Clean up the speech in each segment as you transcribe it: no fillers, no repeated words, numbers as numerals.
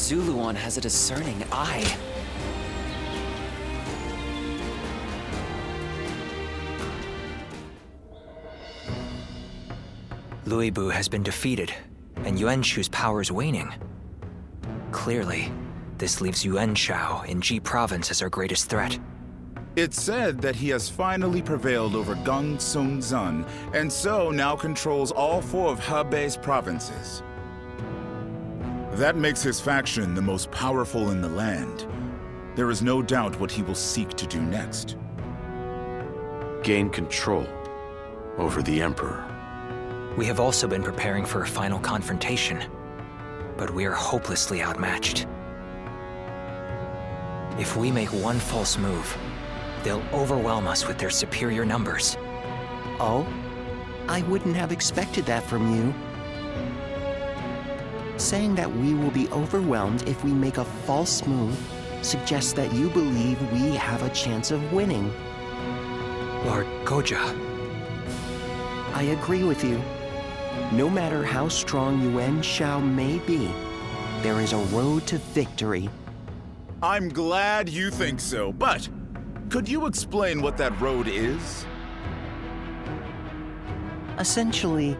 Zuluan has a discerning eye. Luibu has been defeated, and Yuan-Shu's power is waning. Clearly, this leaves Yuan-Shao in Ji Province as our greatest threat. It's said that he has finally prevailed over Gong Sung Zun, and so now controls all 4 of Hebei's provinces. That makes his faction the most powerful in the land. There is no doubt what he will seek to do next. Gain control over the Emperor. We have also been preparing for a final confrontation, but we are hopelessly outmatched. If we make one false move, they'll overwhelm us with their superior numbers. Oh? I wouldn't have expected that from you. Saying that we will be overwhelmed if we make a false move suggests that you believe we have a chance of winning. Lord Goja. I agree with you. No matter how strong Yuan-Shao may be, there is a road to victory. I'm glad you think so, but could you explain what that road is? Essentially,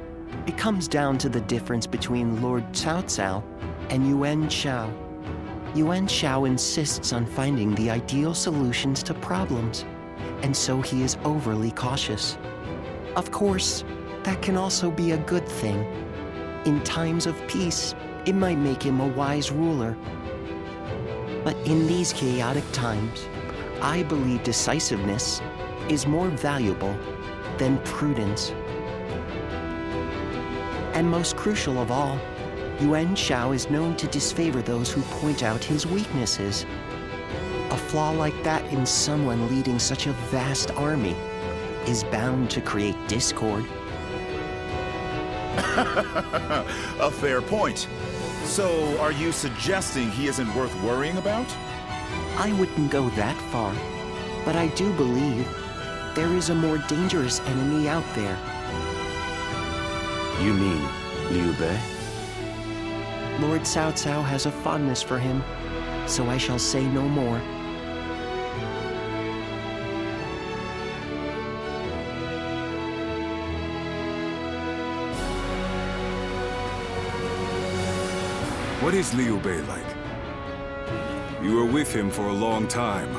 it comes down to the difference between Lord Cao Cao and Yuan-Shao. Yuan-Shao insists on finding the ideal solutions to problems, and so he is overly cautious. Of course, that can also be a good thing. In times of peace, it might make him a wise ruler. But in these chaotic times, I believe decisiveness is more valuable than prudence. And most crucial of all, Yuan-Shao is known to disfavor those who point out his weaknesses. A flaw like that in someone leading such a vast army is bound to create discord. A fair point. So, are you suggesting he isn't worth worrying about? I wouldn't go that far, but I do believe there is a more dangerous enemy out there. You mean Liu Bei? Lord Cao Cao has a fondness for him, so I shall say no more. What is Liu Bei like? You were with him for a long time.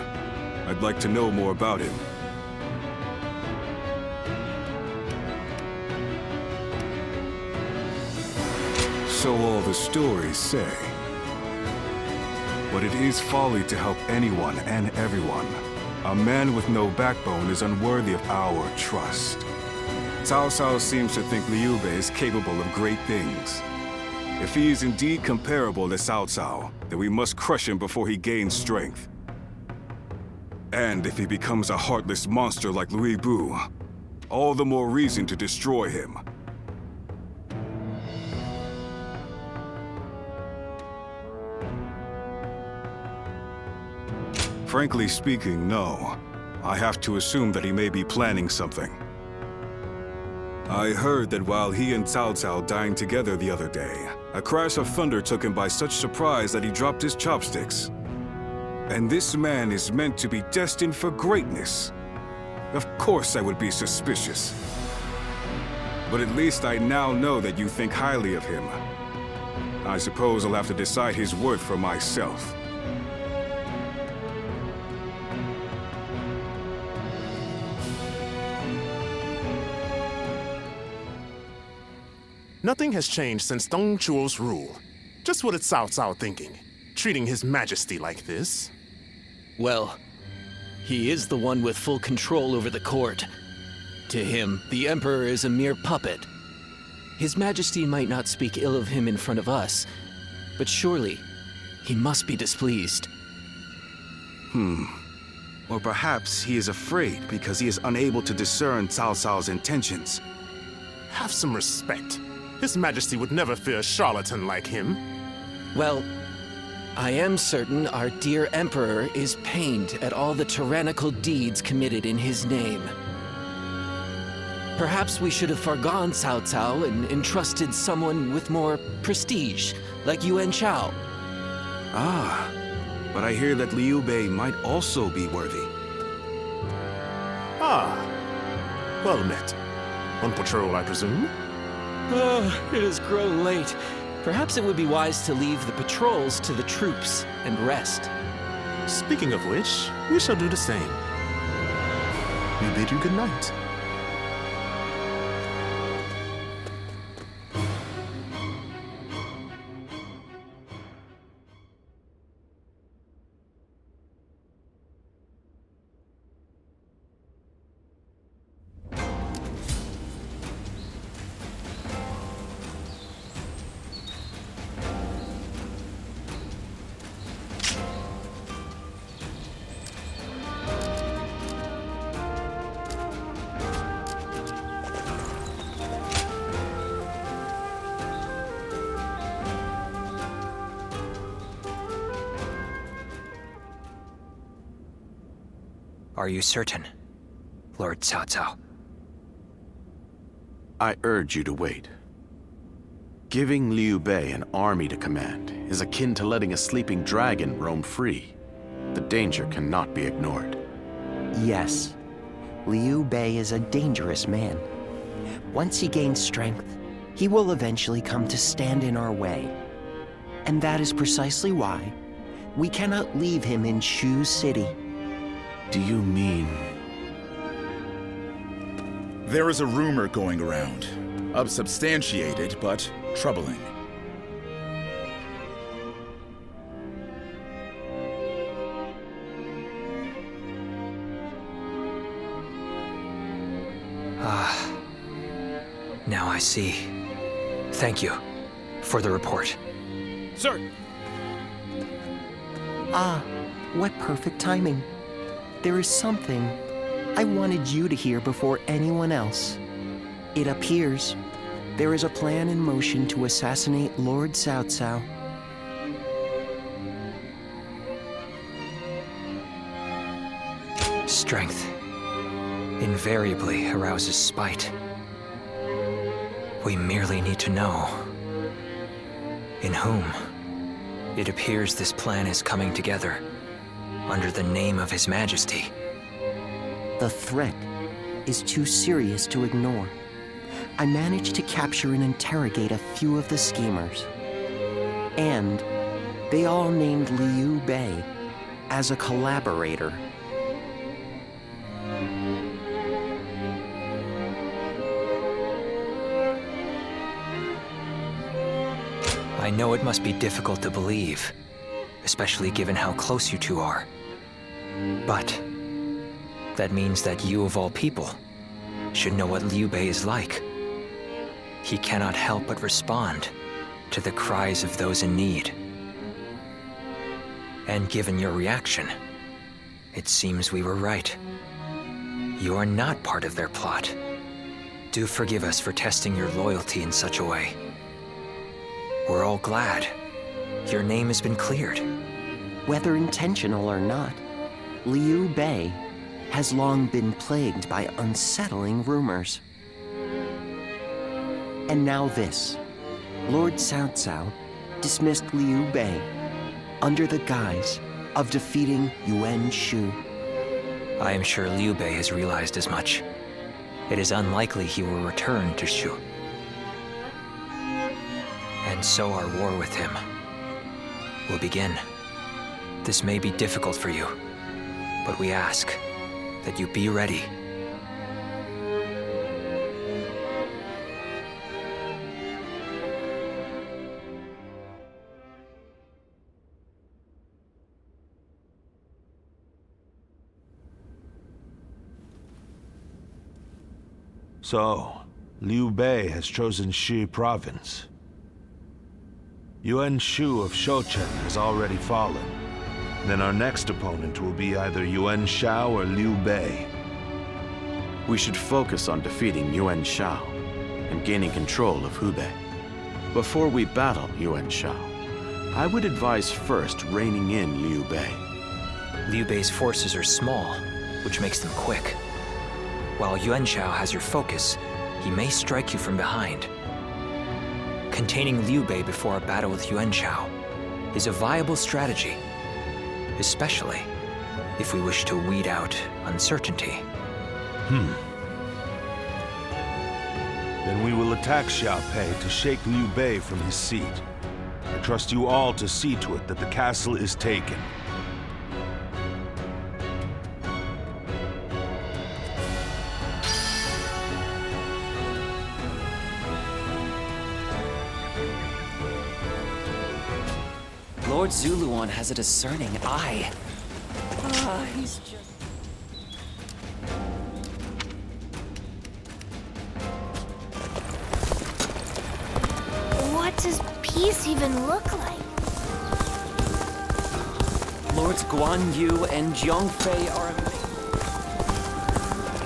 I'd like to know more about him. So all the stories say. But it is folly to help anyone and everyone. A man with no backbone is unworthy of our trust. Cao Cao seems to think Liu Bei is capable of great things. If he is indeed comparable to Cao Cao, then we must crush him before he gains strength. And if he becomes a heartless monster like Louis Bu, all the more reason to destroy him. Frankly speaking, no. I have to assume that he may be planning something. I heard that while he and Cao Cao dined together the other day, a crash of thunder took him by such surprise that he dropped his chopsticks. And this man is meant to be destined for greatness. Of course I would be suspicious. But at least I now know that you think highly of him. I suppose I'll have to decide his worth for myself. Nothing has changed since Dong Zhuo's rule. Just what is Cao Cao thinking? Treating His Majesty like this? Well, he is the one with full control over the court. To him, the Emperor is a mere puppet. His Majesty might not speak ill of him in front of us, but surely he must be displeased. Or perhaps he is afraid because he is unable to discern Cao Cao's intentions. Have some respect. His Majesty would never fear a charlatan like him. Well, I am certain our dear Emperor is pained at all the tyrannical deeds committed in his name. Perhaps we should have foregone Cao Cao and entrusted someone with more prestige, like Yuan Shao. Ah, but I hear that Liu Bei might also be worthy. Ah, well met. On patrol, I presume? It has grown late. Perhaps it would be wise to leave the patrols to the troops and rest. Speaking of which, we shall do the same. We bid you good night. Are you certain, Lord Cao Cao? I urge you to wait. Giving Liu Bei an army to command is akin to letting a sleeping dragon roam free. The danger cannot be ignored. Yes, Liu Bei is a dangerous man. Once he gains strength, he will eventually come to stand in our way. And that is precisely why we cannot leave him in Shu City. Do you mean... There is a rumor going around. Unsubstantiated, but troubling. Now I see. Thank you for the report. Sir! Ah, what perfect timing. There is something I wanted you to hear before anyone else. It appears there is a plan in motion to assassinate Lord Cao Cao. Strength invariably arouses spite. We merely need to know in whom. It appears this plan is coming together under the name of His Majesty. The threat is too serious to ignore. I managed to capture and interrogate a few of the schemers. And they all named Liu Bei as a collaborator. I know it must be difficult to believe, especially given how close you two are. But that means that you, of all people, should know what Liu Bei is like. He cannot help but respond to the cries of those in need. And given your reaction, it seems we were right. You are not part of their plot. Do forgive us for testing your loyalty in such a way. We're all glad your name has been cleared. Whether intentional or not, Liu Bei has long been plagued by unsettling rumors. And now this. Lord Cao Cao dismissed Liu Bei under the guise of defeating Yuan Shu. I am sure Liu Bei has realized as much. It is unlikely he will return to Shu. And so our war with him will begin. This may be difficult for you, but we ask that you be ready. So, Liu Bei has chosen Shi province. Yuan Shu of Shouchen has already fallen. Then our next opponent will be either Yuan Shao or Liu Bei. We should focus on defeating Yuan Shao and gaining control of Hubei. Before we battle Yuan Shao, I would advise first reining in Liu Bei. Liu Bei's forces are small, which makes them quick. While Yuan Shao has your focus, he may strike you from behind. Containing Liu Bei before a battle with Yuan Shao is a viable strategy, especially if we wish to weed out uncertainty. Then we will attack Xiaopei to shake Liu Bei from his seat. I trust you all to see to it that the castle is taken. Lord Zuluan has a discerning eye. He's just... What does peace even look like? Lords Guan Yu and Zhongfei are amazing.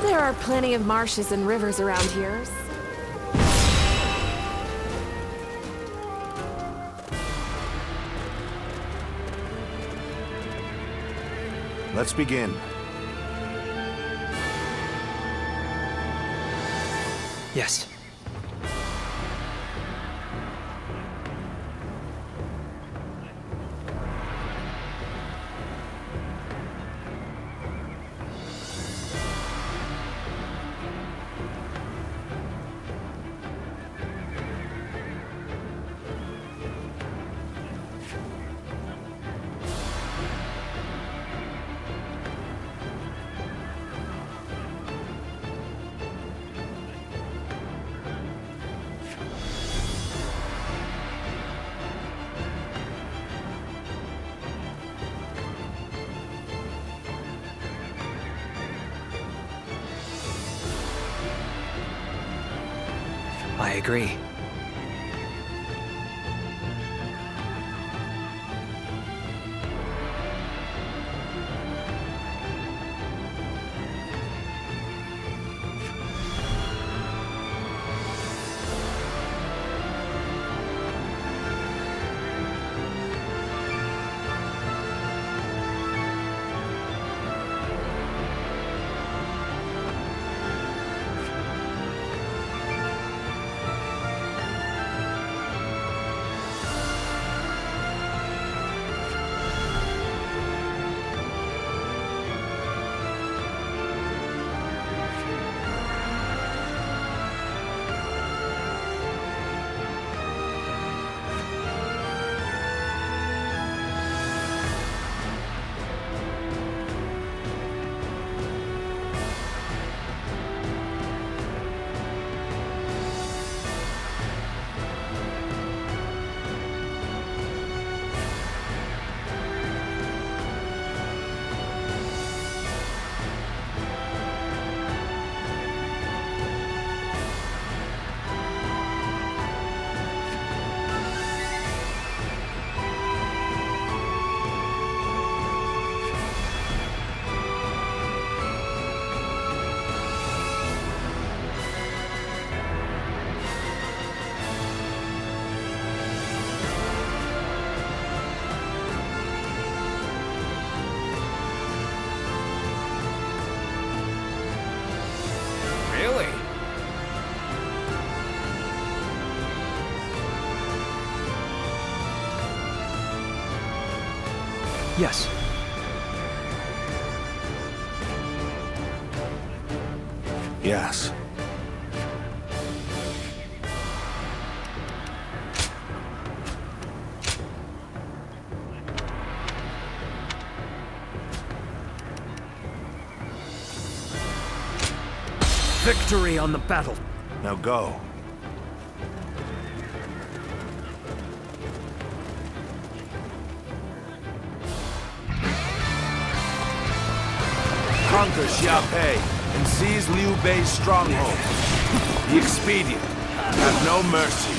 There are plenty of marshes and rivers around here. Let's begin. Yes. I agree. Really? Yes. Yes. Victory on the battle. Now go. Conquer Xiaopei and seize Liu Bei's stronghold. The expedient. Have no mercy.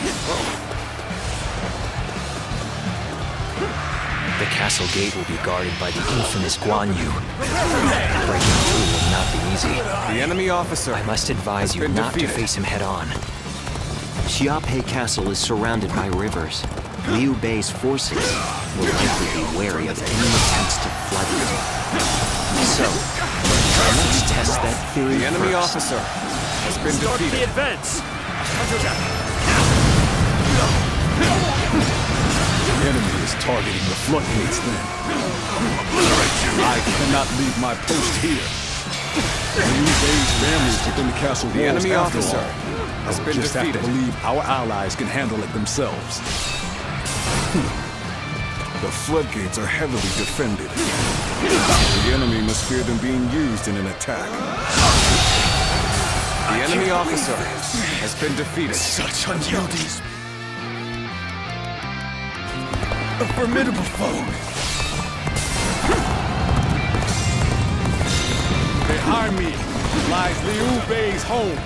The castle gate will be guarded by the infamous Guan Yu. Breaking through will not be easy. The enemy officer. I must advise you not to face him head-on. Xiaopei Castle is surrounded by rivers. Liu Bei's forces will likely be wary of any attempts to flood it. So, let's test that theory The enemy first. officer has been Start the defeated. advance. The enemy is targeting the floodgates then. I cannot leave my post here. Liu Bei's family is within the castle walls. The enemy after officer all. has been just defeated. have to believe our allies can handle it themselves. The floodgates are heavily defended. The enemy must fear them being used in an attack. The enemy officer has been defeated. Such unyielding. A formidable foe. Behind me lies Liu Bei's home.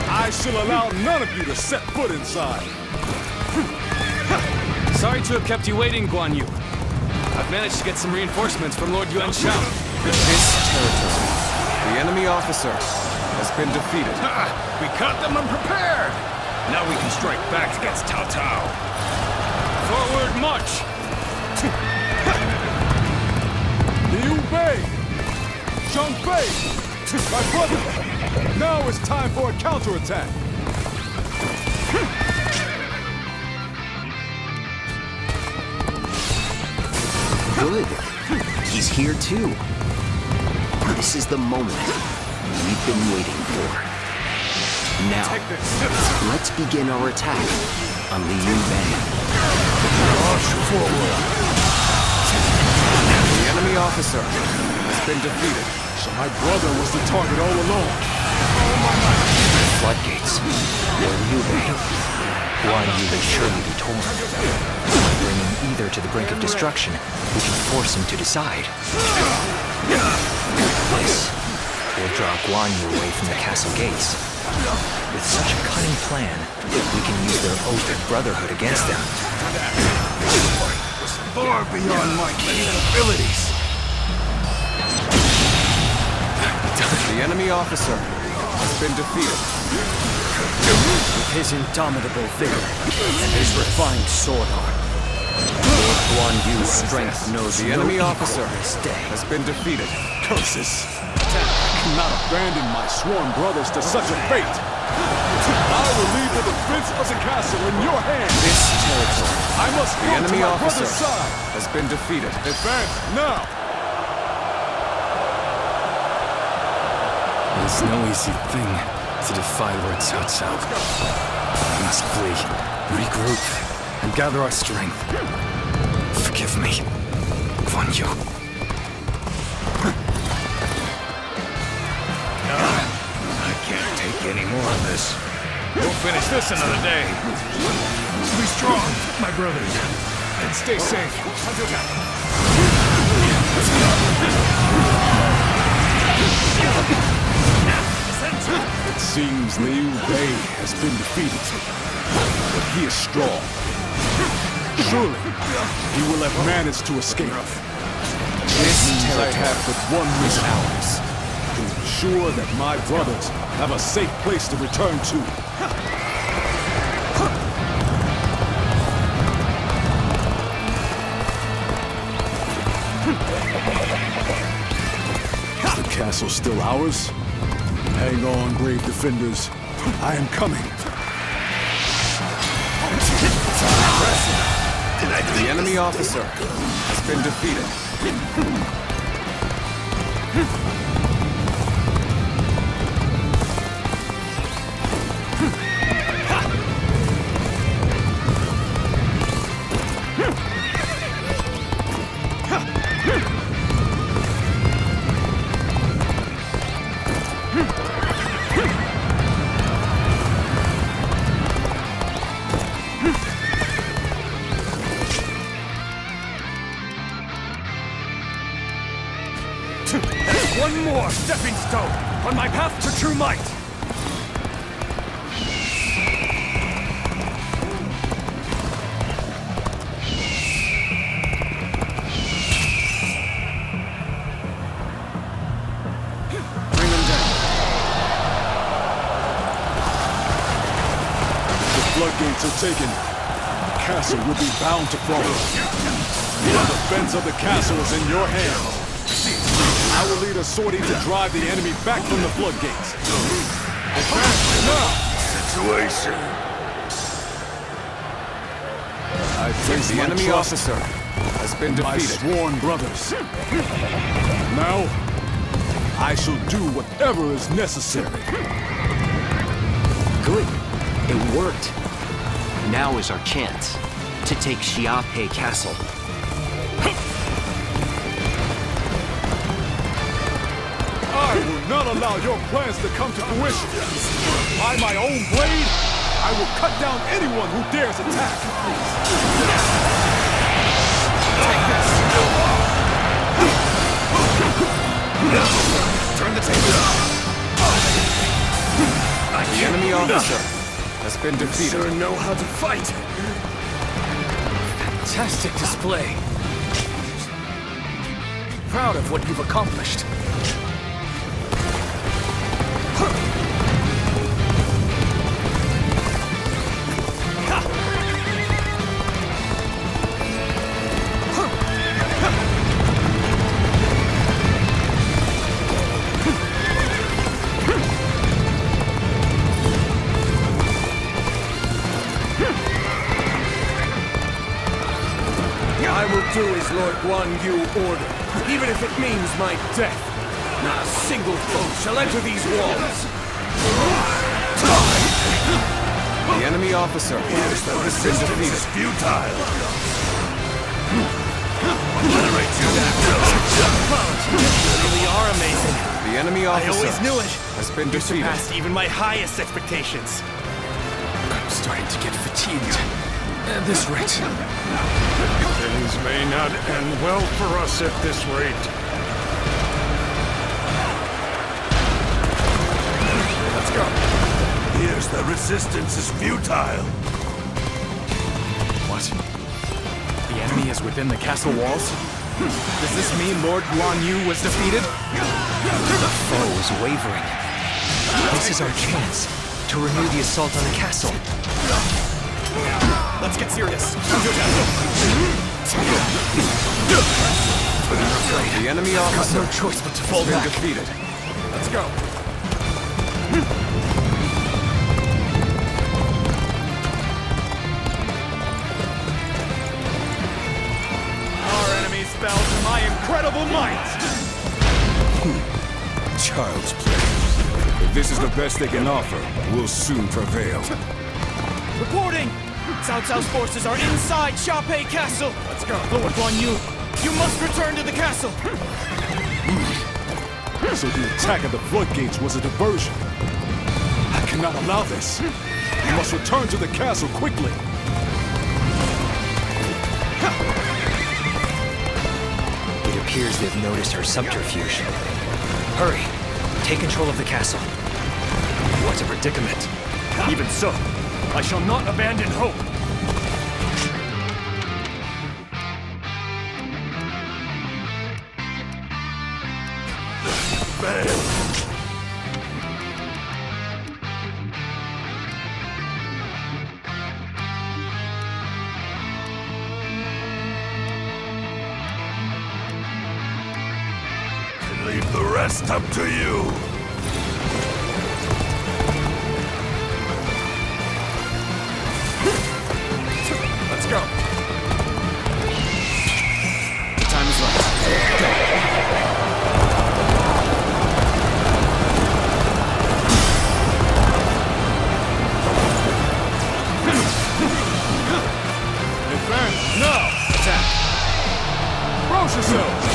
I shall allow none of you to set foot inside. Sorry to have kept you waiting, Guan Yu. I've managed to get some reinforcements from Lord Yuan Shao. This territory. The enemy officer has been defeated. We caught them unprepared. Now we can strike back against Cao Cao. Forward march! Liu Bei! Zhang Fei! My brother! Now it's time for a counterattack! Good. He's here too. This is the moment we've been waiting for. Now, let's begin our attack on Liu Bei. March forward! The enemy officer has been defeated. So my brother was the target all along. Floodgates. Or Liu Bei. Guan Yu will surely be torn. By bringing either to the brink of destruction, we can force him to decide. This will draw Guan Yu away from the castle gates. With such a cunning plan, we can use their oath of brotherhood against them. Far beyond my capabilities. The enemy officer has been defeated. With his indomitable vigor and his refined sword arm, Lord Guan Yu's strength knows The no enemy equal officer this day. has been defeated. Curses! I cannot abandon my sworn brothers to such a fate! I will leave the defense of the castle in your hands! This territory. I must The go to enemy my officer brother's side! has been defeated. Advance now! It's no easy thing to defy Lord Cao Cao. We must flee, regroup, and gather our strength. Forgive me, Guan Yu. I can't take any more of this. We'll finish this another day. Be strong, my brothers, and stay safe. It seems Liu Bei has been defeated, but he is strong. Surely, he will have managed to escape. This means I have but one miss hours to ensure that my brothers have a safe place to return to. Is the castle still ours? Hang on, brave defenders. I am coming. The enemy officer has been defeated. One more stepping stone on my path to true might! Bring them down. If the floodgates are taken, the castle will be bound to fall. The defense of the castle is in your hands. I will lead a sortie to drive the enemy back from the floodgates. Advance now! Situation. I place The my enemy trust officer has been in my defeated. sworn brothers. Now, I shall do whatever is necessary. Good. It worked. Now is our chance to take Xiaopei Castle. I will not allow your plans to come to fruition. By my own blade, I will cut down anyone who dares attack. Turn the tables. The enemy officer has been defeated. Sure know how to fight. Fantastic display. Proud of what you've accomplished. I will do as Lord Guan Yu ordered, even if it means my death. Not a single foe shall enter these walls. The enemy officer has been defeated. Futile. You really are amazing. The enemy I officer always knew it. has been You defeated. surpassed even my highest expectations. I'm starting to get fatigued. At this rate. Things may not end well for us at this rate. Let's go. Here's the resistance is futile. What? The enemy is within the castle walls? Does this mean Lord Guan Yu was defeated? The foe is wavering. This is our chance to renew the assault on the castle. Let's get serious. The enemy officer No choice but to has fall been back. defeated. Let's go. Our enemies fell to my incredible might. Child's play. If this is the best they can offer, we'll soon prevail. Reporting! Cao Cao's forces are inside Xiaopei Castle. Let's go. Lord Guan Yu, you must return to the castle. So the attack at the floodgates was a diversion. I cannot allow this. We must return to the castle quickly. It appears they've noticed our subterfuge. Hurry, take control of the castle. What a predicament. Even so, I shall not abandon hope. Leave the rest up to you. Let's go. The time is right. Advance now! Attack. Rouse yourselves!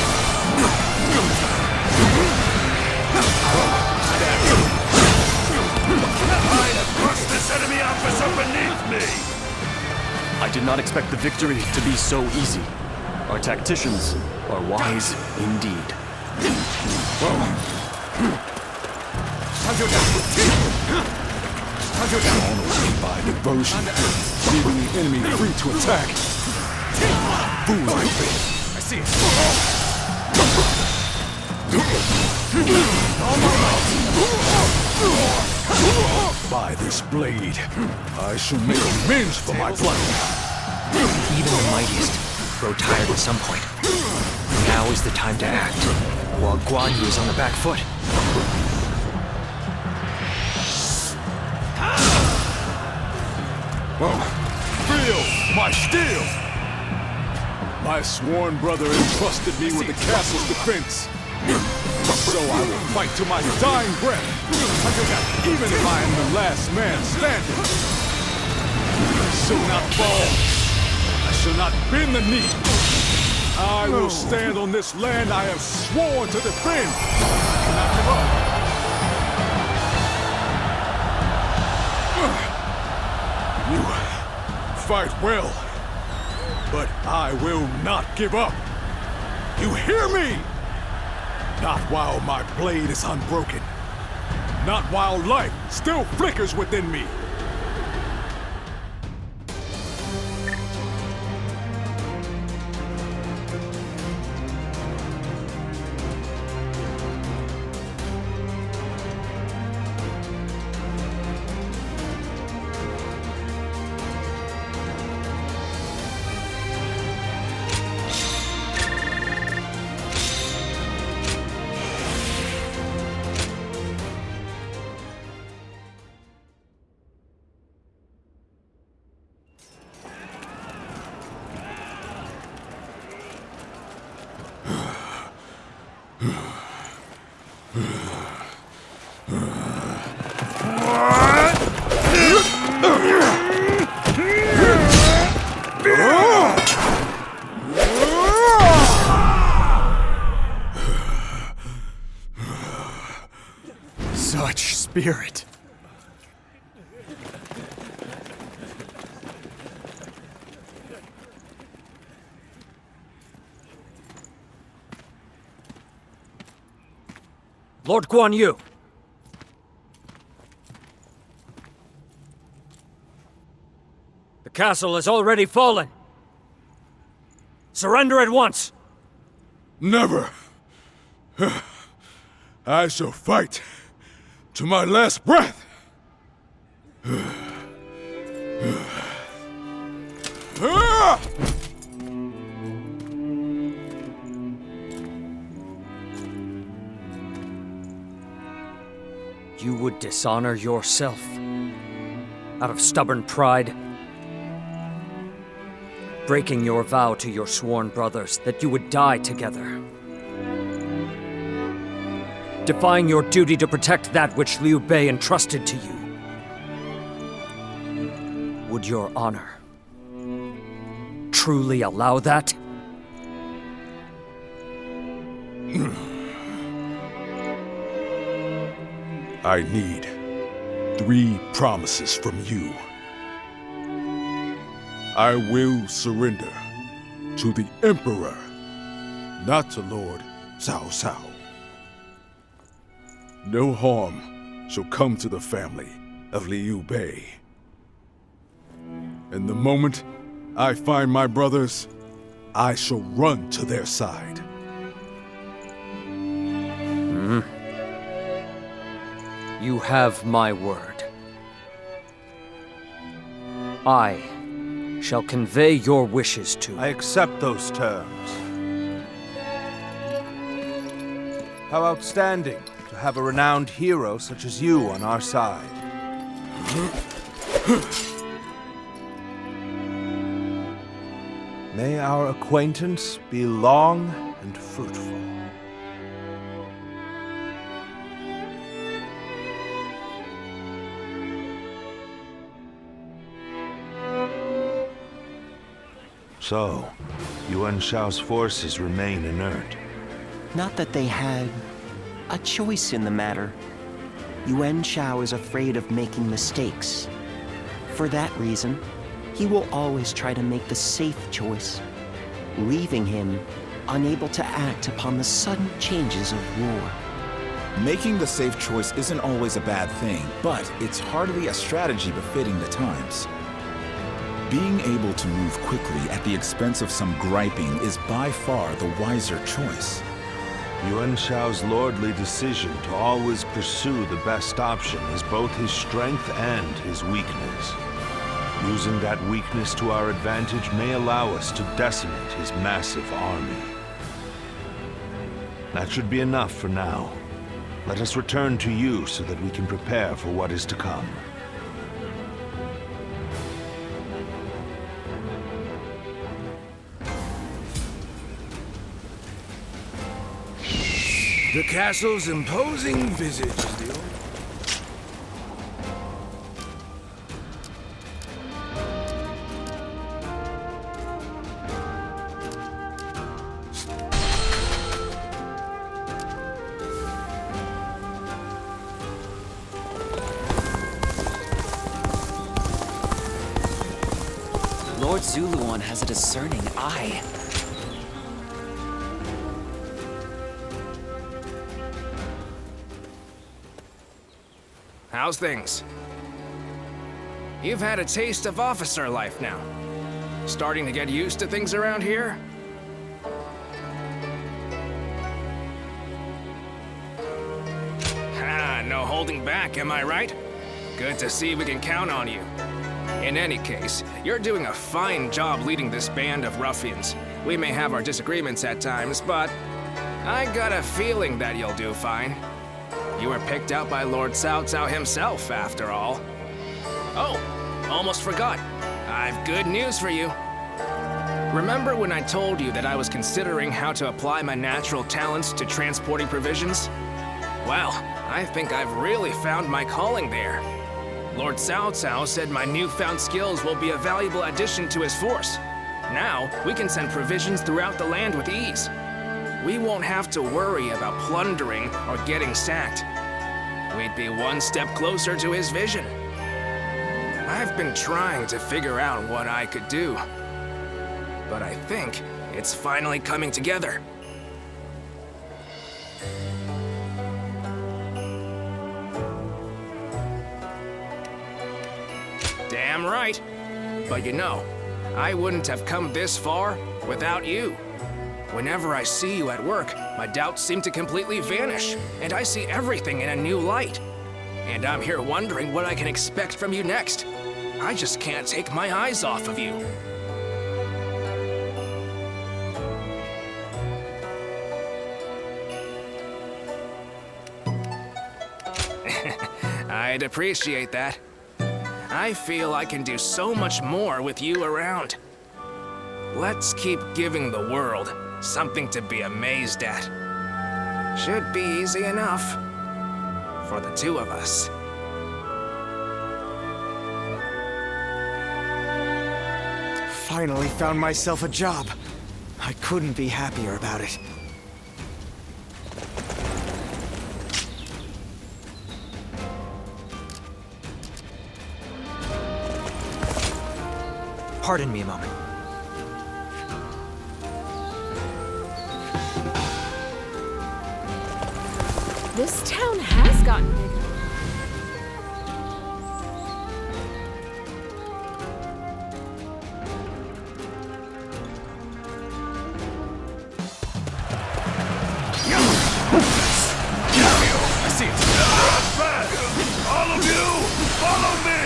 I have crushed this enemy officer beneath me. I did not expect the victory to be so easy. Our tacticians are wise indeed. Honored by diversion, leaving the enemy free to attack. Foolish. I see it. By this blade, I shall make amends for my plight. Even the mightiest grow tired at some point. Now is the time to act, while Guan Yu is on the back foot. Feel my steel! My sworn brother entrusted me with the castle's defense. So I will fight to my dying breath, even if I am the last man standing. I shall not fall. I shall not bend the knee. I will stand on this land I have sworn to defend. I cannot give up. You fight well, but I will not give up. You hear me? Not while my blade is unbroken. Not while life still flickers within me. Such spirit. Lord Guan Yu! The castle has already fallen. Surrender at once! Never. I shall fight to my last breath. You would dishonor yourself out of stubborn pride, breaking your vow to your sworn brothers that you would die together, defying your duty to protect that which Liu Bei entrusted to you. Would your honor truly allow that? I need 3 promises from you. I will surrender to the Emperor, not to Lord Cao Cao. No harm shall come to the family of Liu Bei. And the moment I find my brothers, I shall run to their side. You have my word. I shall convey your wishes to... I accept those terms. How outstanding to have a renowned hero such as you on our side. May our acquaintance be long and fruitful. So, Yuan Shao's forces remain inert. Not that they had a choice in the matter. Yuan Shao is afraid of making mistakes. For that reason, he will always try to make the safe choice, leaving him unable to act upon the sudden changes of war. Making the safe choice isn't always a bad thing, but it's hardly a strategy befitting the times. Being able to move quickly at the expense of some griping is by far the wiser choice. Yuan Shao's lordly decision to always pursue the best option is both his strength and his weakness. Using that weakness to our advantage may allow us to decimate his massive army. That should be enough for now. Let us return to you so that we can prepare for what is to come. The castle's imposing visage is the only... Lord Zuluan has a discerning eye. How's things? You've had a taste of officer life now. Starting to get used to things around here? No holding back, am I right? Good to see we can count on you. In any case, you're doing a fine job leading this band of ruffians. We may have our disagreements at times, but I got a feeling that you'll do fine. You were picked out by Lord Cao Cao himself, after all. Oh, almost forgot. I've good news for you. Remember when I told you that I was considering how to apply my natural talents to transporting provisions? Well, I think I've really found my calling there. Lord Cao Cao said my newfound skills will be a valuable addition to his force. Now, we can send provisions throughout the land with ease. We won't have to worry about plundering or getting sacked. We'd be one step closer to his vision. I've been trying to figure out what I could do, but I think it's finally coming together. Damn right. But you know, I wouldn't have come this far without you. Whenever I see you at work, my doubts seem to completely vanish, and I see everything in a new light. And I'm here wondering what I can expect from you next. I just can't take my eyes off of you. I'd appreciate that. I feel I can do so much more with you around. Let's keep giving the world something to be amazed at. Should be easy enough for the two of us. Finally found myself a job. I couldn't be happier about it. Pardon me a moment. This town has gotten bigger. I see it. All of you, follow me!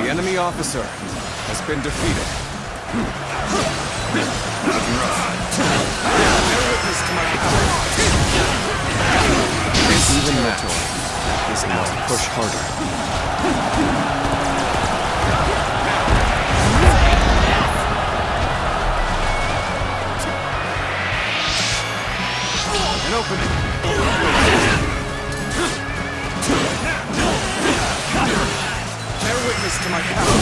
The enemy officer has been defeated. Even Metor is enough to push harder. An opening. Bear witness to my power.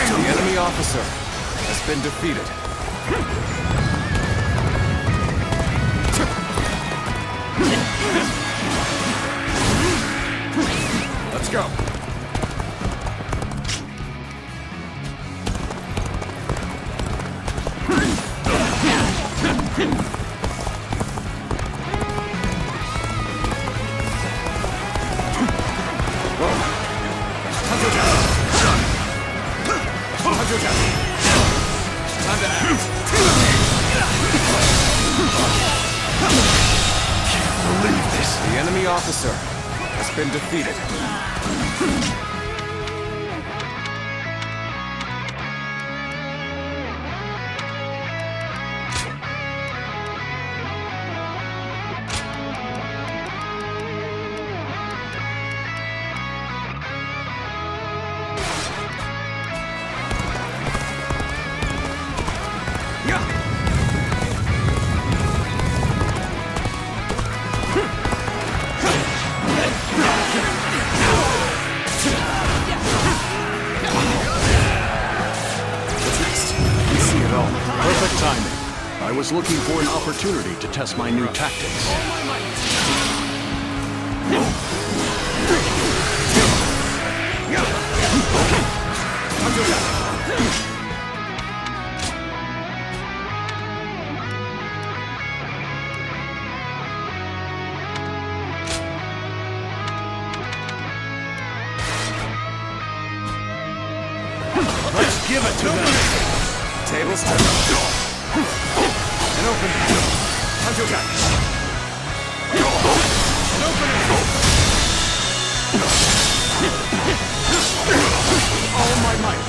The enemy officer has been defeated. Let's go. Time to act. Can't believe this. The enemy officer has been defeated. was looking for an opportunity to test my new tactics. Let's give it to them! Tables turn. And open it. Hadouken! And open it! All my might!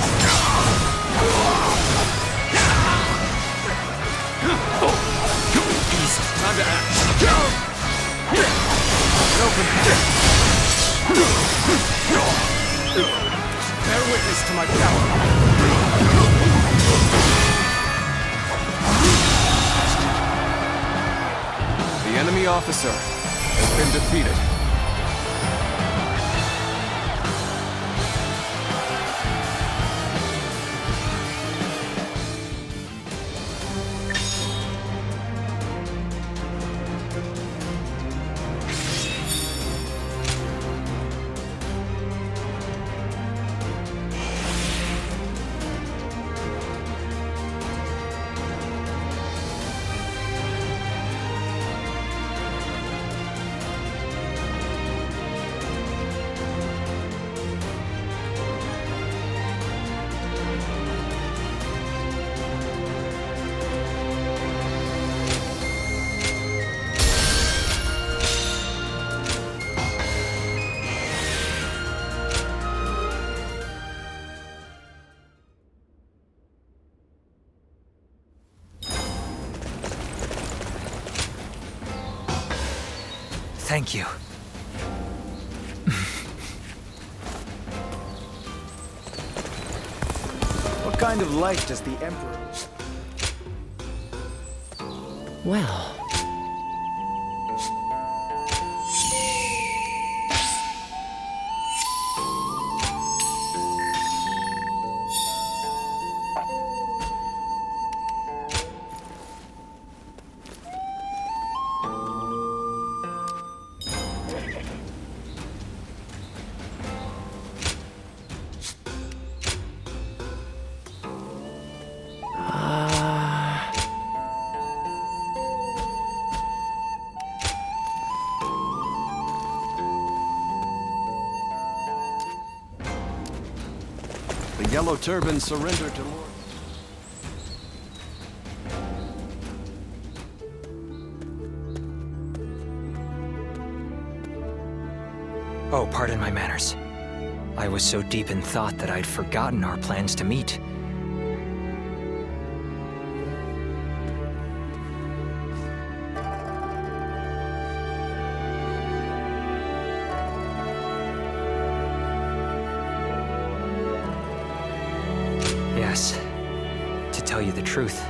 Easy. Time to act. And open it. Bear witness to my power. The enemy officer has been defeated. Thank you. What kind of life does the Emperor... Well... The Yellow Turban surrendered to Lord... Oh, pardon my manners. I was so deep in thought that I'd forgotten our plans to meet. Yes. To tell you the truth,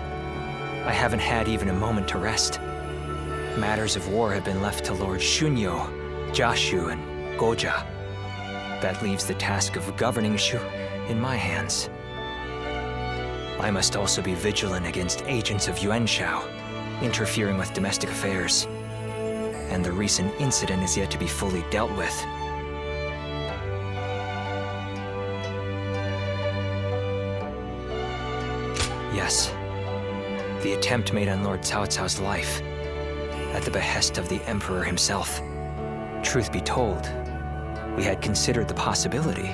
I haven't had even a moment to rest. Matters of war have been left to Lord Shunyo, Jashu, and Goja. That leaves the task of governing Shu in my hands. I must also be vigilant against agents of Yuan Shao, interfering with domestic affairs. And the recent incident is yet to be fully dealt with. Yes, the attempt made on Lord Cao Cao's life, at the behest of the Emperor himself. Truth be told, we had considered the possibility,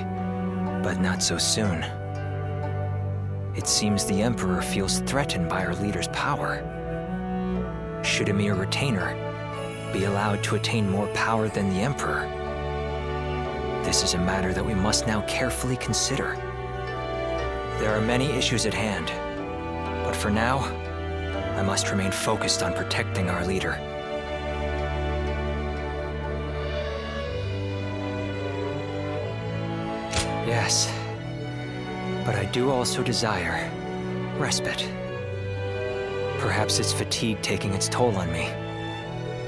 but not so soon. It seems the Emperor feels threatened by our leader's power. Should a mere retainer be allowed to attain more power than the Emperor? This is a matter that we must now carefully consider. There are many issues at hand, but for now, I must remain focused on protecting our leader. Yes, but I do also desire respite. Perhaps it's fatigue taking its toll on me,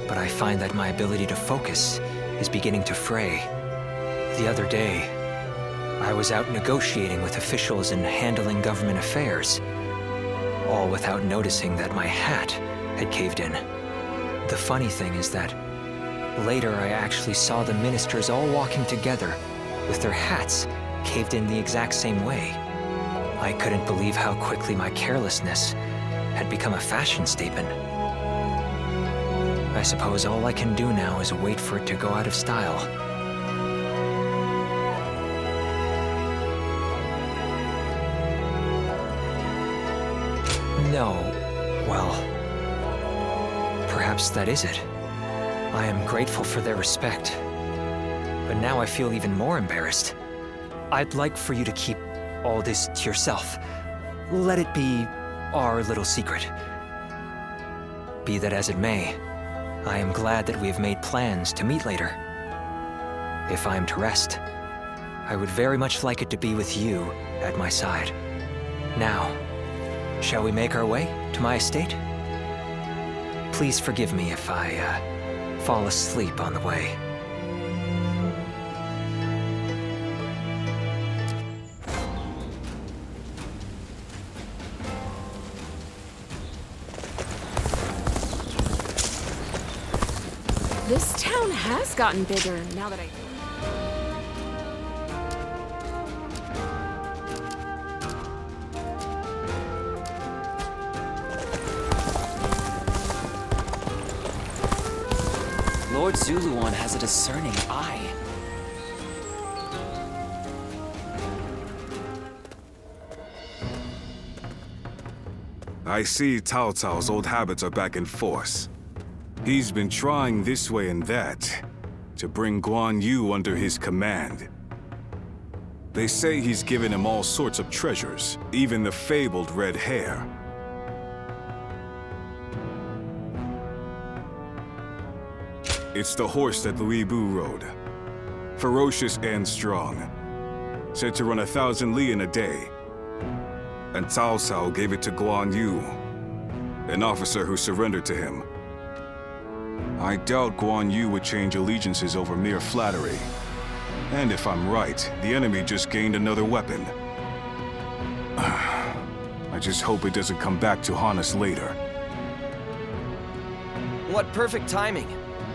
but I find that my ability to focus is beginning to fray. The other day, I was out negotiating with officials and handling government affairs. all without noticing that my hat had caved in. The funny thing is that later I actually saw the ministers all walking together with their hats caved in the exact same way. I couldn't believe how quickly my carelessness had become a fashion statement. I suppose all I can do now is wait for it to go out of style. No, well, perhaps that is it. I am grateful for their respect, but now I feel even more embarrassed. I'd like for you to keep all this to yourself. Let it be our little secret. Be that as it may, I am glad that we have made plans to meet later. If I am to rest, I would very much like it to be with you at my side. Now, shall we make our way to my estate? Please forgive me if I fall asleep on the way. This town has gotten bigger now that I... Lord Zuluan has a discerning eye. I see Cao Cao's old habits are back in force. He's been trying this way and that to bring Guan Yu under his command. They say he's given him all sorts of treasures, even the fabled red hair. It's the horse that Louis Bu rode. Ferocious and strong. Said to run 1,000 li in a day. And Cao Cao gave it to Guan Yu, an officer who surrendered to him. I doubt Guan Yu would change allegiances over mere flattery. And if I'm right, the enemy just gained another weapon. I just hope it doesn't come back to haunt us later. What perfect timing!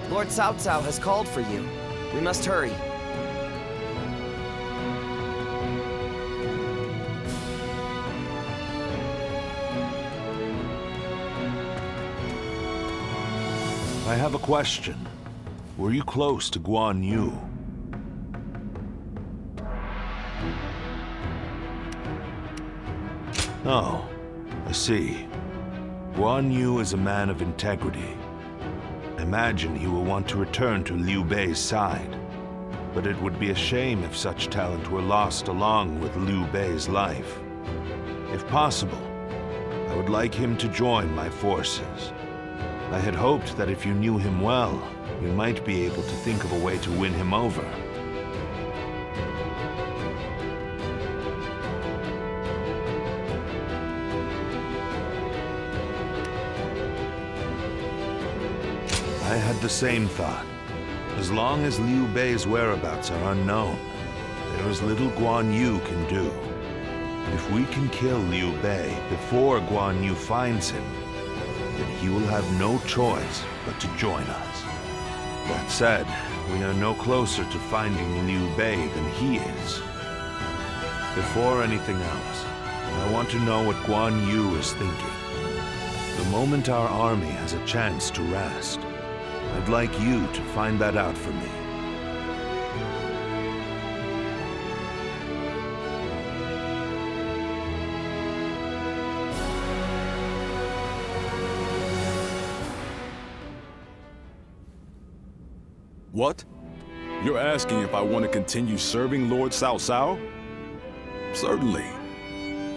Lord Cao Cao has called for you. We must hurry. I have a question. Were you close to Guan Yu? Oh, I see. Guan Yu is a man of integrity. Imagine he will want to return to Liu Bei's side. But it would be a shame if such talent were lost along with Liu Bei's life. If possible, I would like him to join my forces. I had hoped that if you knew him well, you might be able to think of a way to win him over. I had the same thought. As long as Liu Bei's whereabouts are unknown, there is little Guan Yu can do. If we can kill Liu Bei before Guan Yu finds him, then he will have no choice but to join us. That said, we are no closer to finding Liu Bei than he is. Before anything else, I want to know what Guan Yu is thinking. The moment our army has a chance to rest, I'd like you to find that out for me. What? You're asking if I want to continue serving Lord Cao Cao? Certainly.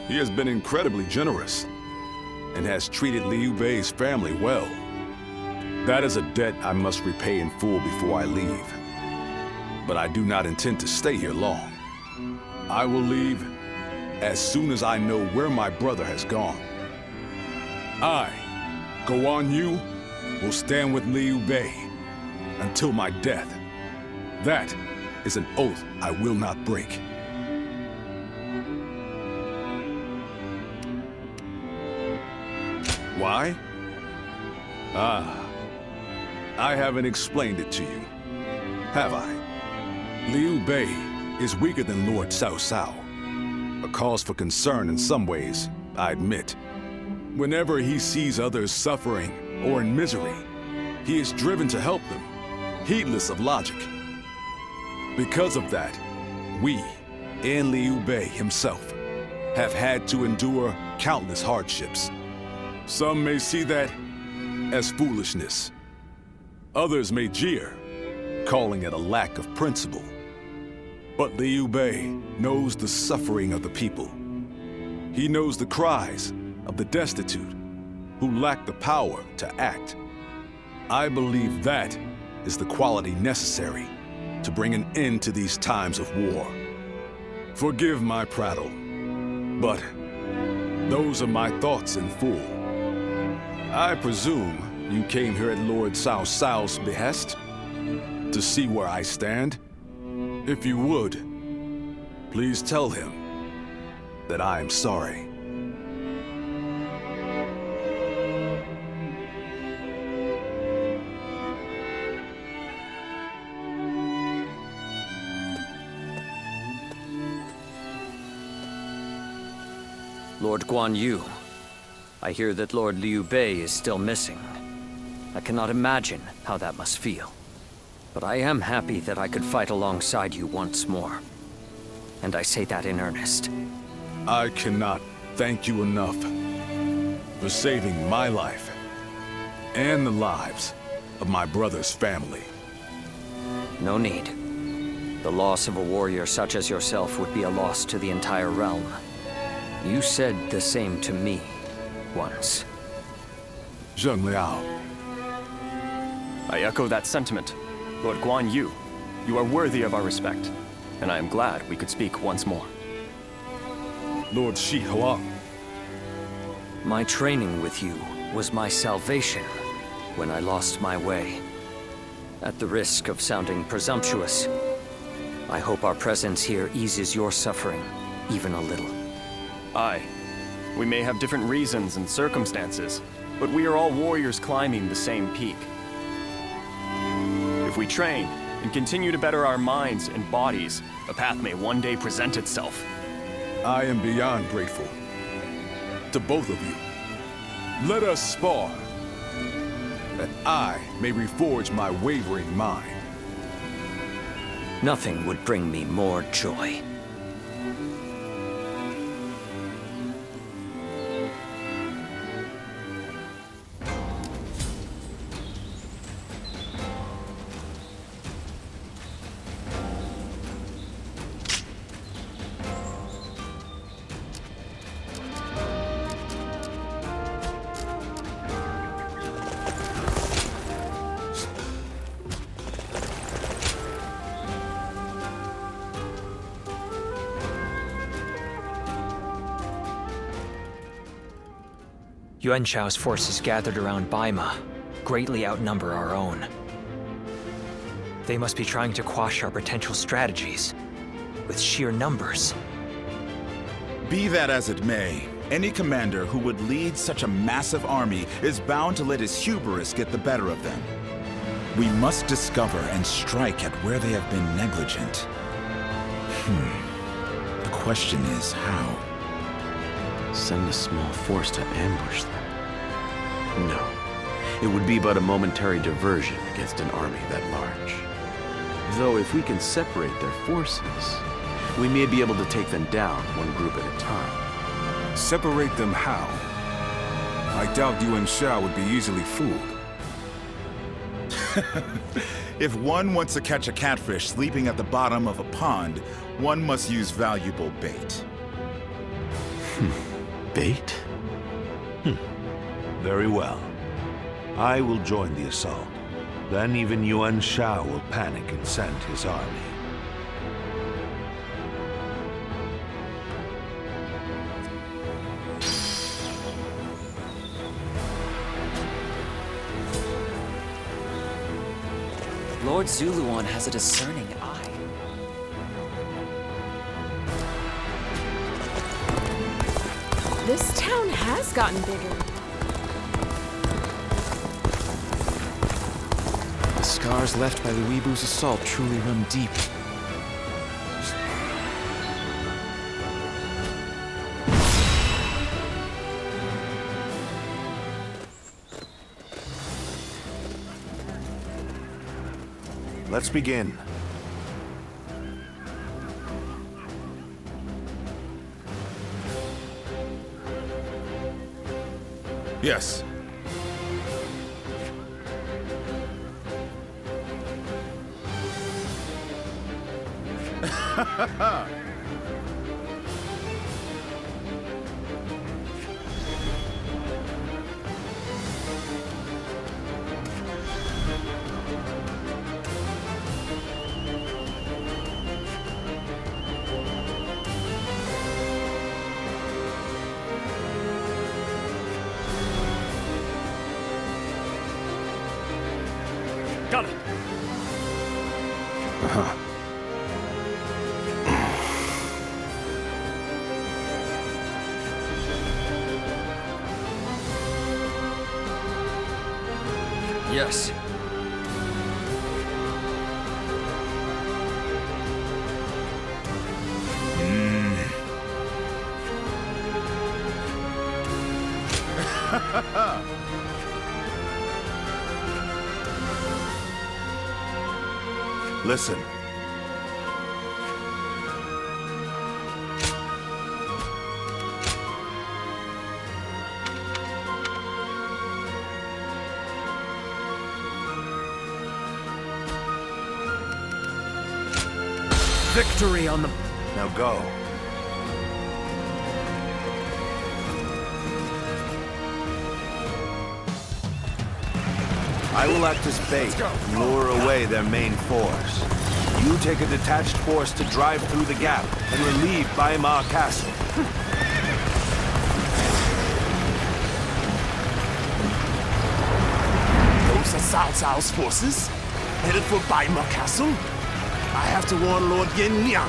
He has been incredibly generous and has treated Liu Bei's family well. That is a debt I must repay in full before I leave. But I do not intend to stay here long. I will leave as soon as I know where my brother has gone. I, Guan Yu, will stand with Liu Bei until my death. That is an oath I will not break. Why? I haven't explained it to you, have I? Liu Bei is weaker than Lord Cao Cao. A cause for concern in some ways, I admit. Whenever he sees others suffering or in misery, he is driven to help them, heedless of logic. Because of that, we, and Liu Bei himself, have had to endure countless hardships. Some may see that as foolishness. Others may jeer, calling it a lack of principle. But Liu Bei knows the suffering of the people. He knows the cries of the destitute who lack the power to act. I believe that is the quality necessary to bring an end to these times of war. Forgive my prattle, but those are my thoughts in full. I presume you came here at Lord Cao Cao's behest to see where I stand? If you would, please tell him that I am sorry. Lord Guan Yu, I hear that Lord Liu Bei is still missing. I cannot imagine how that must feel. But I am happy that I could fight alongside you once more. And I say that in earnest. I cannot thank you enough for saving my life and the lives of my brother's family. No need. The loss of a warrior such as yourself would be a loss to the entire realm. You said the same to me once. Zheng Liao. I echo that sentiment. Lord Guan Yu, you are worthy of our respect, and I am glad we could speak once more. Lord Shi Huang. My training with you was my salvation when I lost my way. At the risk of sounding presumptuous, I hope our presence here eases your suffering even a little. Aye. We may have different reasons and circumstances, but we are all warriors climbing the same peak. If we train and continue to better our minds and bodies, a path may one day present itself. I am beyond grateful to both of you. Let us spar, that I may reforge my wavering mind. Nothing would bring me more joy. Yuan Shao's forces gathered around Baima greatly outnumber our own. They must be trying to quash our potential strategies with sheer numbers. Be that as it may, any commander who would lead such a massive army is bound to let his hubris get the better of them. We must discover and strike at where they have been negligent. The question is how? Send a small force to ambush them? No. It would be but a momentary diversion against an army that large. Though if we can separate their forces, we may be able to take them down one group at a time. Separate them how? I doubt Yuan Shao would be easily fooled. If one wants to catch a catfish sleeping at the bottom of a pond, one must use valuable bait. Bait? Very well. I will join the assault. Then even Yuan Shao will panic and send his army. Lord Zuluan has a discerning eye. This town has gotten bigger. scars left by Lu Bu's assault truly run deep. Let's begin. Yes. Got it. Yes. Listen. Victory on the... Now go. I will act as bait and lure away their main force. You take a detached force to drive through the gap and relieve Baimar Castle. Those are Cao Cao's forces? Headed for Baimar Castle? I have to warn Lord Yin Liang.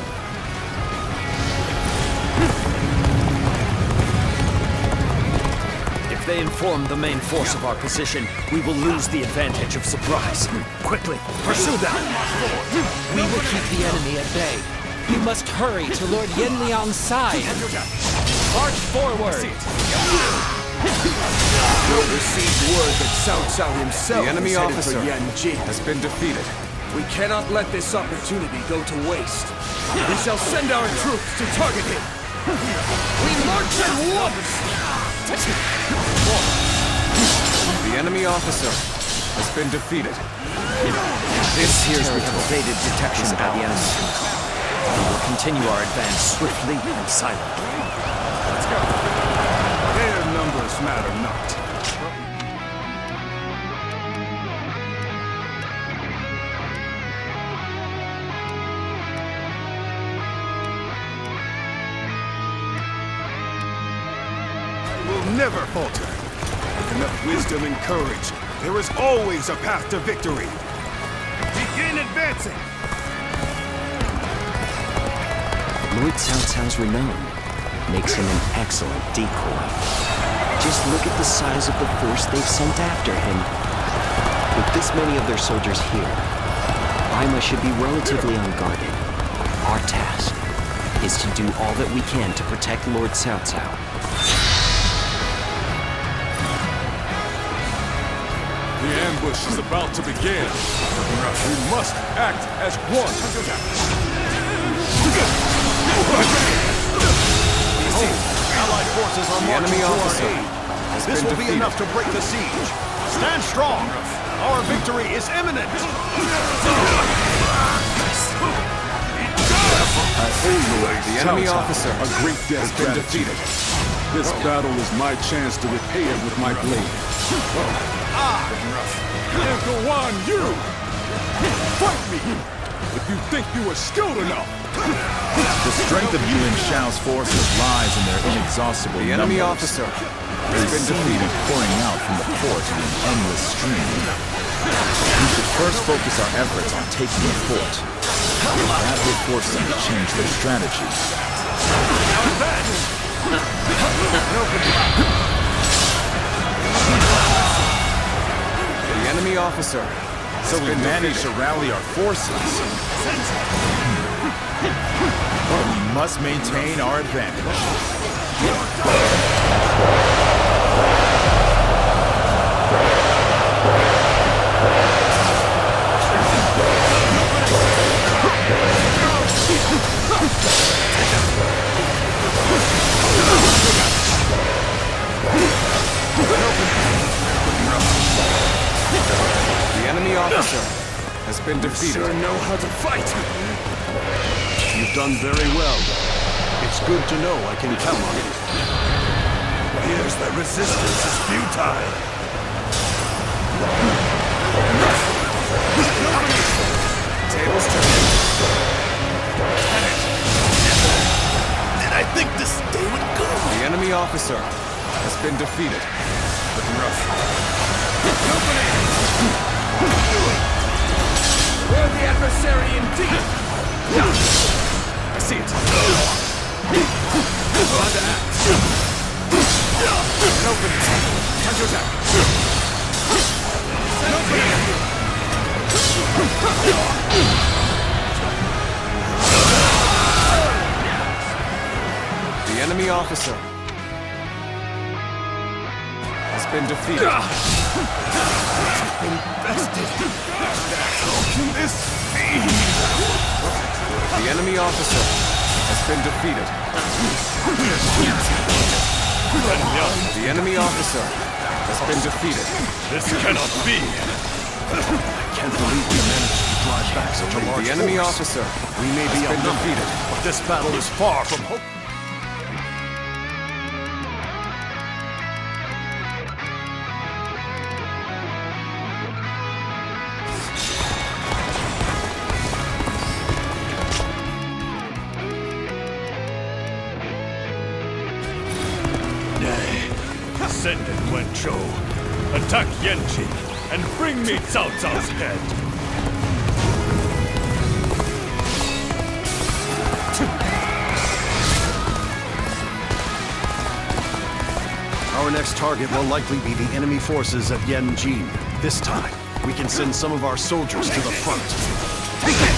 If they inform the main force of our position, we will lose the advantage of surprise. Quickly, pursue them! We will keep the enemy at bay. We must hurry to Lord Yin Liang's side. March forward! We received word that Cao Cao himself The enemy is headed officer for Yanjing. has been defeated. We cannot let this opportunity go to waste. We shall send our troops to target him. We march at once! The enemy officer has been defeated. This territory we have evaded detection by the enemy. We will continue our advance swiftly and silently. Let's go. Their numbers matter not. Never falter. With enough wisdom and courage, there is always a path to victory. Begin advancing! Lord Cao Cao's renown makes him an excellent decoy. Just look at the size of the force they've sent after him. With this many of their soldiers here, Baima should be relatively unguarded. Our task is to do all that we can to protect Lord Cao Cao. The ambush is about to begin. We must act as one. Allied forces are marching to our aid. This will be enough to break the siege. Stand strong. Our victory is imminent. The enemy officer, a great death, has been defeated. This battle is my chance to repay it with my blade. Go on, you! Fight me! If you think you are skilled enough! The strength of Yuan Shao's forces lies in their inexhaustible The enemy numbers. officer has They been seem to be defeated. pouring out from the fort in an endless stream. We should first focus our efforts on taking the fort. That will force them to change their strategy. The enemy officer So we managed to rally our forces. But we must maintain our advantage. The enemy officer has been defeated. You sure know how to fight. You've done very well. It's good to know I can count on you. Here's the resistance is futile. Tables turned. Did I think this day would go? The enemy officer has been defeated. Looking rough. We're the adversary indeed. I see it. On to act. An opening. Time to attack. An opening. The enemy officer has been defeated. Invested. How can this be? The enemy officer has been defeated. The enemy officer has been defeated. This cannot be. I can't believe we managed to drive back such a large The enemy force. officer We may be has been outnumbered, defeated. but this battle is far from hope. Send it, Wenchou. Attack Yanqi and bring me Cao Cao's head. Our next target will likely be the enemy forces at Yanjin. This time, we can send some of our soldiers to the front.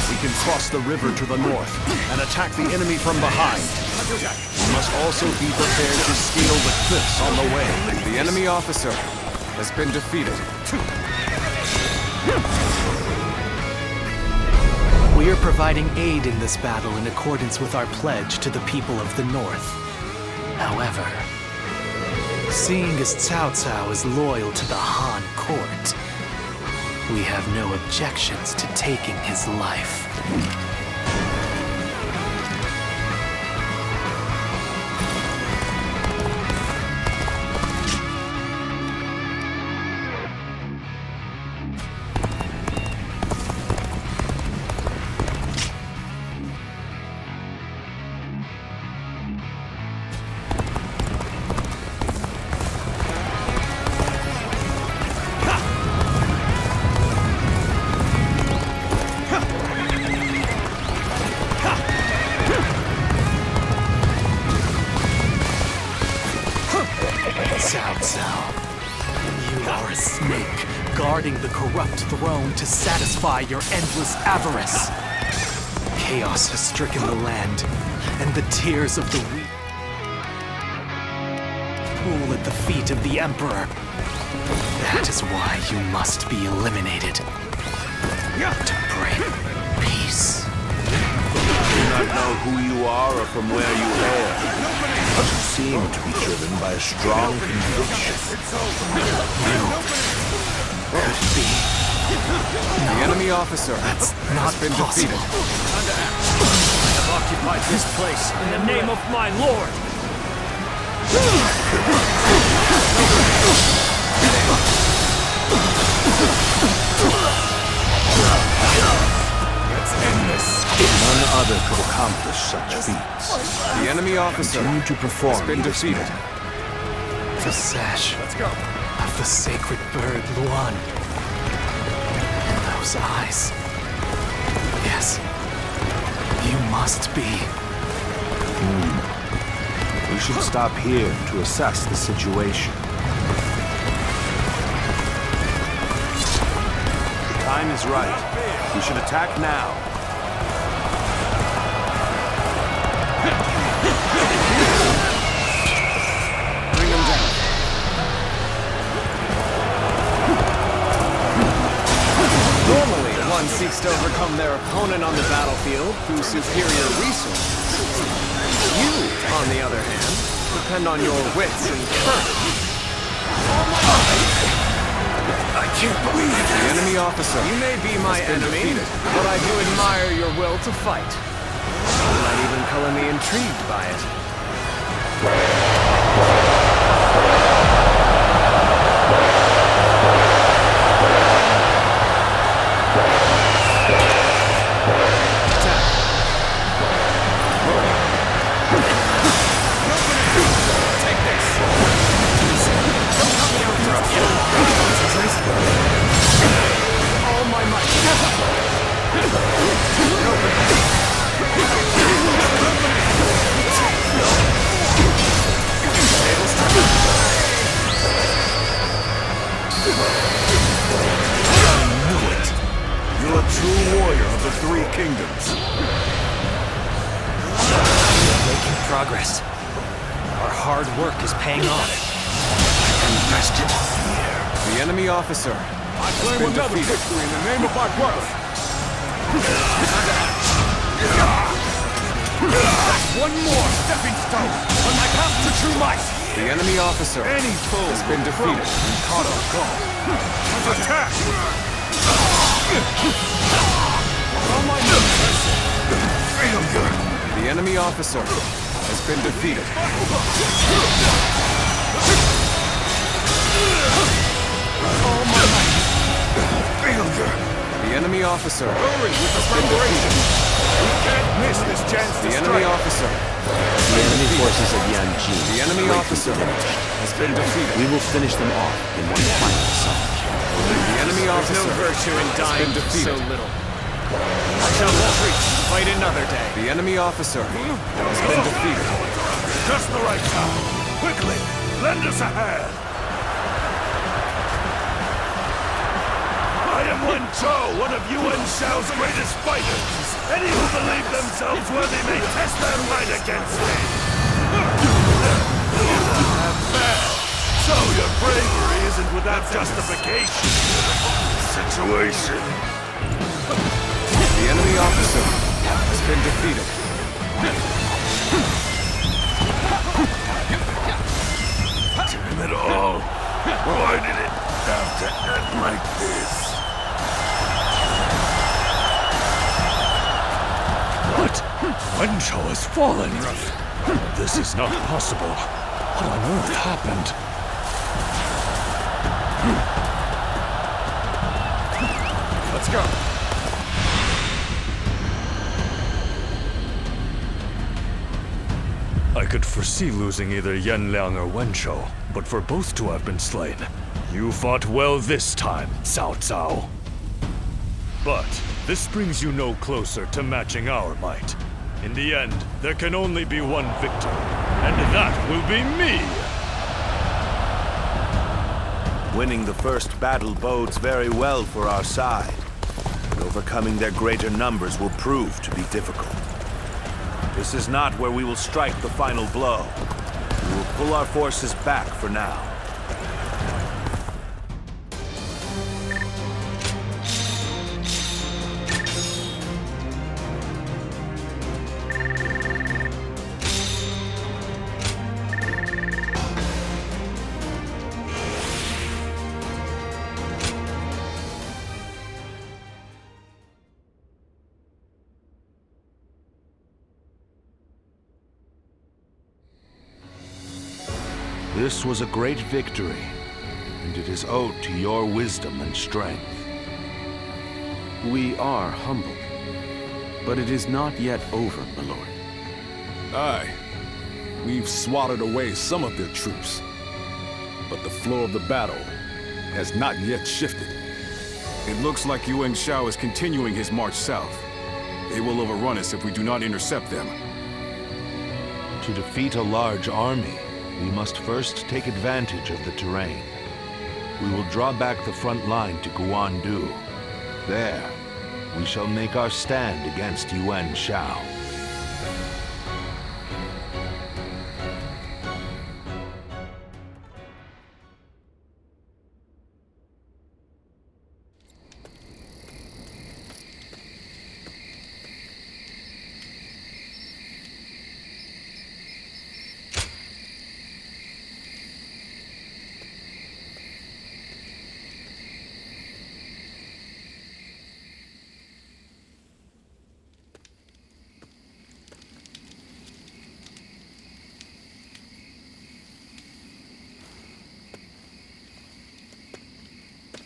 We can cross the river to the north and attack the enemy from behind. We must also be prepared to scale the cliffs on the way. The enemy officer has been defeated. We are providing aid in this battle in accordance with our pledge to the people of the North. However, seeing as Cao Cao is loyal to the Han court, we have no objections to taking his life. Cao Cao, you are a snake, guarding the corrupt throne to satisfy your endless avarice. Chaos has stricken the land, and the tears of the weak pool at the feet of the Emperor. That is why you must be eliminated. To bring peace. I do not know who you are or from where you hail, but you seem to be driven by a strong conviction. Could it be? The enemy officer That's has not been possible. defeated. I have occupied this place in the name of my lord. Let's end this. None other could accomplish such feats. The enemy officer Continue to perform has been this defeated. The sash of the sacred bird Luan. And those eyes. Yes, you must be. We should stop here to assess the situation. time is right. We should attack now. Bring them down. Normally, one seeks to overcome their opponent on the battlefield through superior resources. You, on the other hand, depend on your wits and courage. I can't believe it. The enemy officer. You may be my enemy, but I do admire your will to fight. You might even color me intrigued by it. All my might. I knew it. You're a true warrior of the Three Kingdoms. Making progress. Our hard work is paying off. Invested here. The enemy officer. I claim another victory in the name of my brother. One more stepping stone on my path to true might. The enemy officer Any foe has been defeated. and caught off guard. Attack! On my failure. The enemy officer has been defeated. All my might. Failure. The enemy officer Hurry with the preparation. We can't miss this chance to The enemy strike. officer. The enemy forces of Yanji. The enemy officer has been defeated. We will finish them off in one final assault. The enemy There's officer no virtue in has dying been for so defeated. little. I shall retreat. Fight another day. The enemy officer has been defeated. Just the right time. Quickly, lend us a hand. I am Wen Chou, one of Yuan Shao's greatest fighters. Any who believe themselves worthy may test their might against me. So your bravery isn't without justification. Situation. The enemy officer has been defeated. Damn it all. Why did it have to end like this? What? Wen Chou has fallen. This is not possible. What on earth happened? Let's go. I could foresee losing either Yan Liang or Wen Chou, but for both to have been slain, you fought well this time, Cao Cao. But this brings you no closer to matching our might. In the end, there can only be one victor, and that will be me! Winning the first battle bodes very well for our side, but overcoming their greater numbers will prove to be difficult. This is not where we will strike the final blow. We will pull our forces back for now. This was a great victory, and it is owed to your wisdom and strength. We are humbled, but it is not yet over, my lord. Aye. We've swatted away some of their troops. But the flow of the battle has not yet shifted. It looks like Yuan Shao is continuing his march south. They will overrun us if we do not intercept them. To defeat a large army, we must first take advantage of the terrain. We will draw back the front line to Guandu. There, we shall make our stand against Yuan Shao.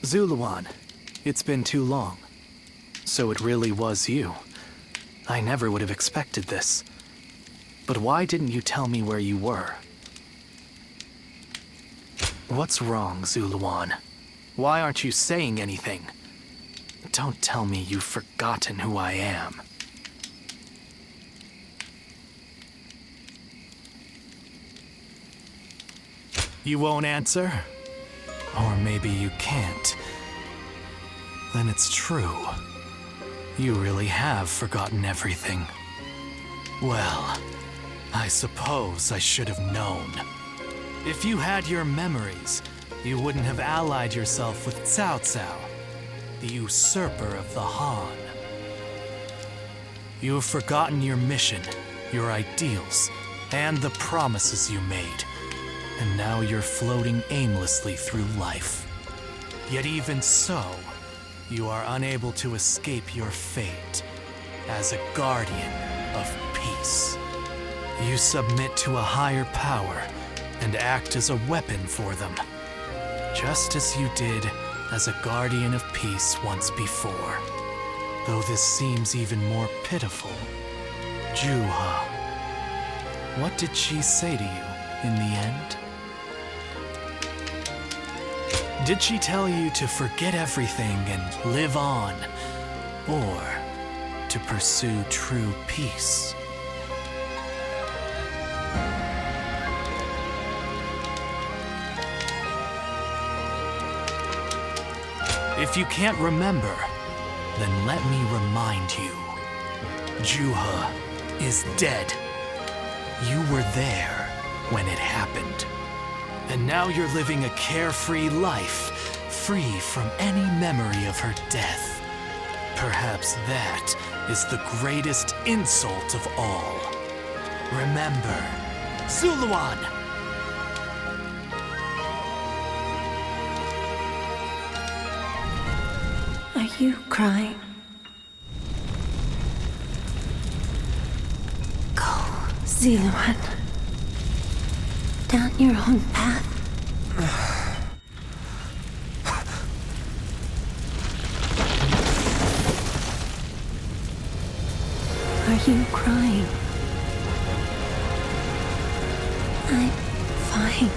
Zuluan, it's been too long. So it really was you. I never would have expected this. But why didn't you tell me where you were? What's wrong, Zuluan? Why aren't you saying anything? Don't tell me you've forgotten who I am. You won't answer? Or maybe you can't. Then it's true. You really have forgotten everything. Well, I suppose I should have known. If you had your memories, you wouldn't have allied yourself with Cao Cao, the usurper of the Han. You have forgotten your mission, your ideals, and the promises you made. And now you're floating aimlessly through life. Yet even so, you are unable to escape your fate as a guardian of peace. You submit to a higher power and act as a weapon for them, just as you did as a guardian of peace once before. Though this seems even more pitiful. Juha, what did she say to you in the end? Did she tell you to forget everything and live on, or to pursue true peace? If you can't remember, then let me remind you. Juha is dead. You were there when it happened. And now you're living a carefree life, free from any memory of her death. Perhaps that is the greatest insult of all. Remember, Zuluan! Are you crying? Go, Zuluan. Down your own path. Are you crying? I'm fine.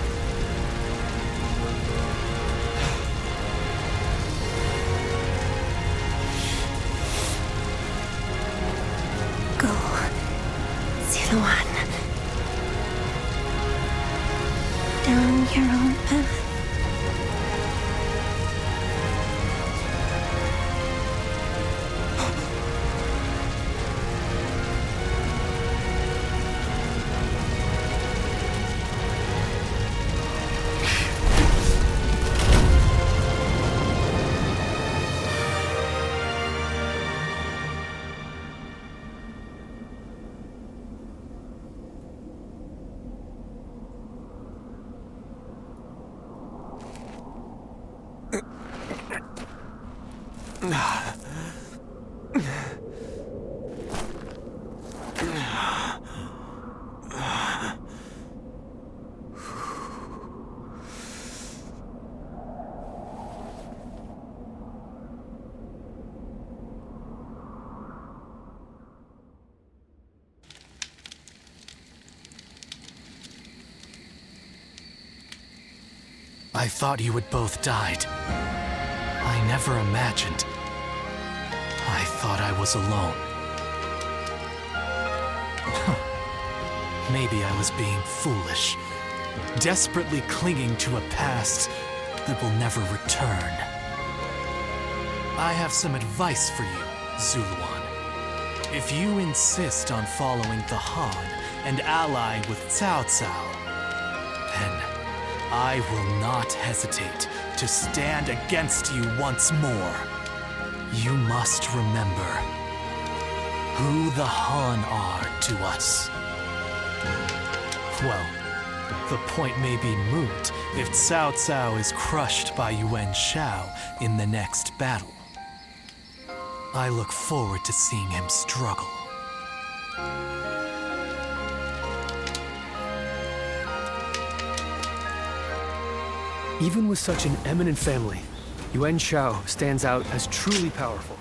Go, Zuluan. Down your own path. I thought you had both died. I never imagined. I thought I was alone. Maybe I was being foolish, desperately clinging to a past that will never return. I have some advice for you, Zuluan. If you insist on following the Han and allying with Cao Cao, then I will not hesitate to stand against you once more. You must remember who the Han are to us. Well, the point may be moot if Cao Cao is crushed by Yuan Shao in the next battle. I look forward to seeing him struggle. Even with such an eminent family, Yuan Shao stands out as truly powerful.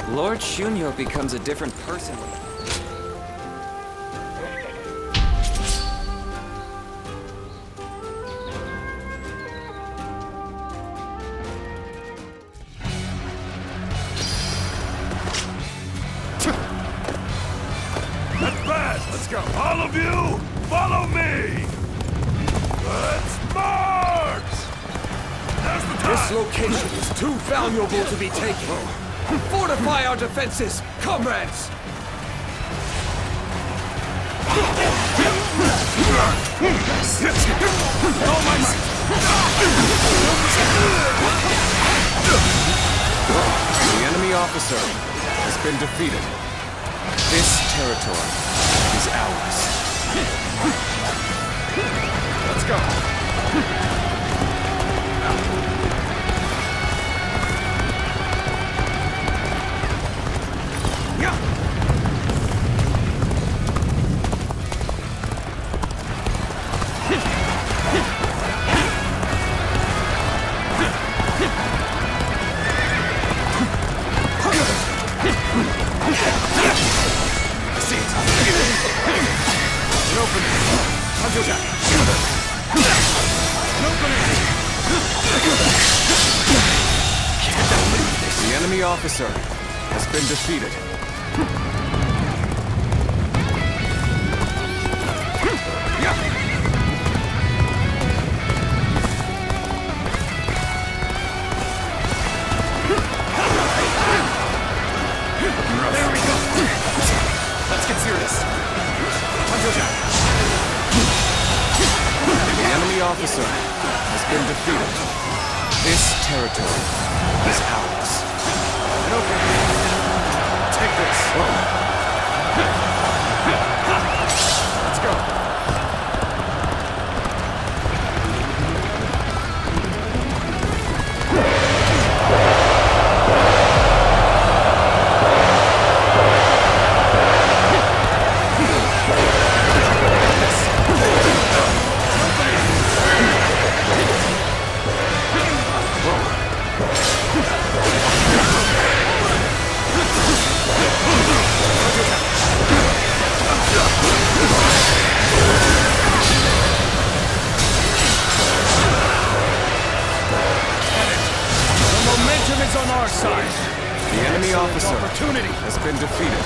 Lord Shunyo becomes a different person. That's bad! Let's go! All of you, follow me! Let's march! Now's the time! This location is too valuable to be taken. Fortify our defenses, comrades! All my might! The enemy officer has been defeated. This territory is ours. Let's go. The enemy officer has been defeated. There we go! Let's get serious. The enemy officer has been defeated. This territory is ours. Take this. Let's go. Is on our side. The enemy officer has been defeated.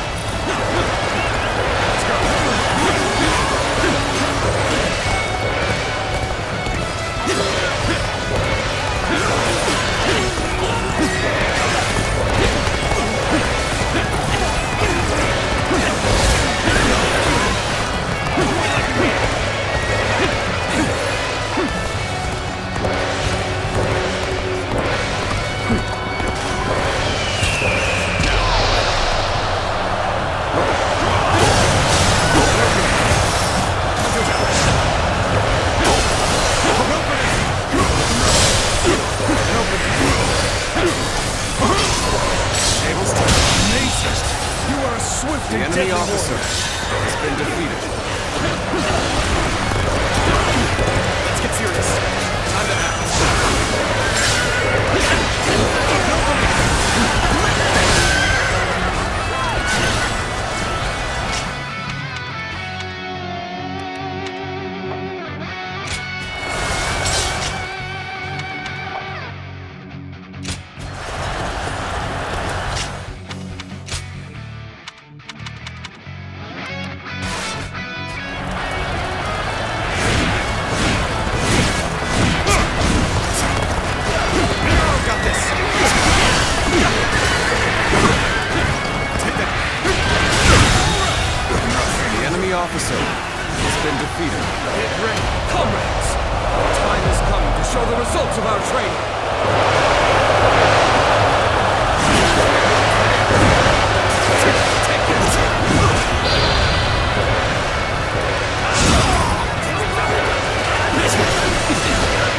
The enemy officer has been defeated. Let's get serious. Time to act. results of our training. Take this.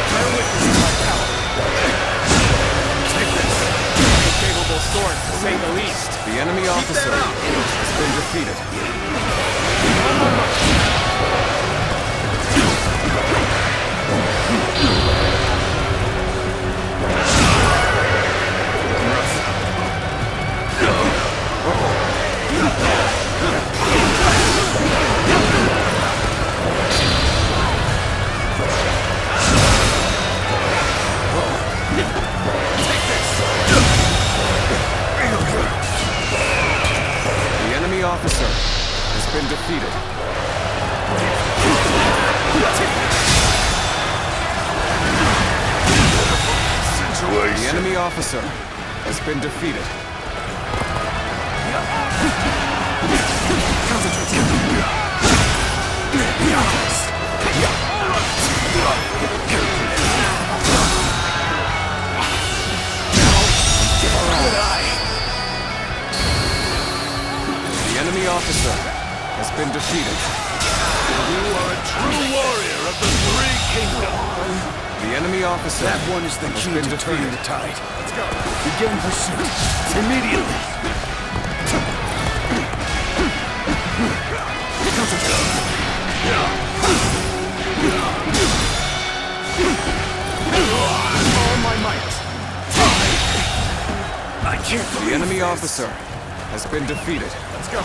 Bear witness to my power. Take this. A capable sword, to say the least. The enemy officer has been defeated. The enemy officer has been defeated. The enemy officer has been defeated. The enemy officer has been defeated. You are a true warrior of the Three Kingdoms. The enemy officer. That one is the key to turning the tide. Let's go. Begin pursuit. Immediately. All my might. I can't believe The enemy this. officer has been defeated. Let's go.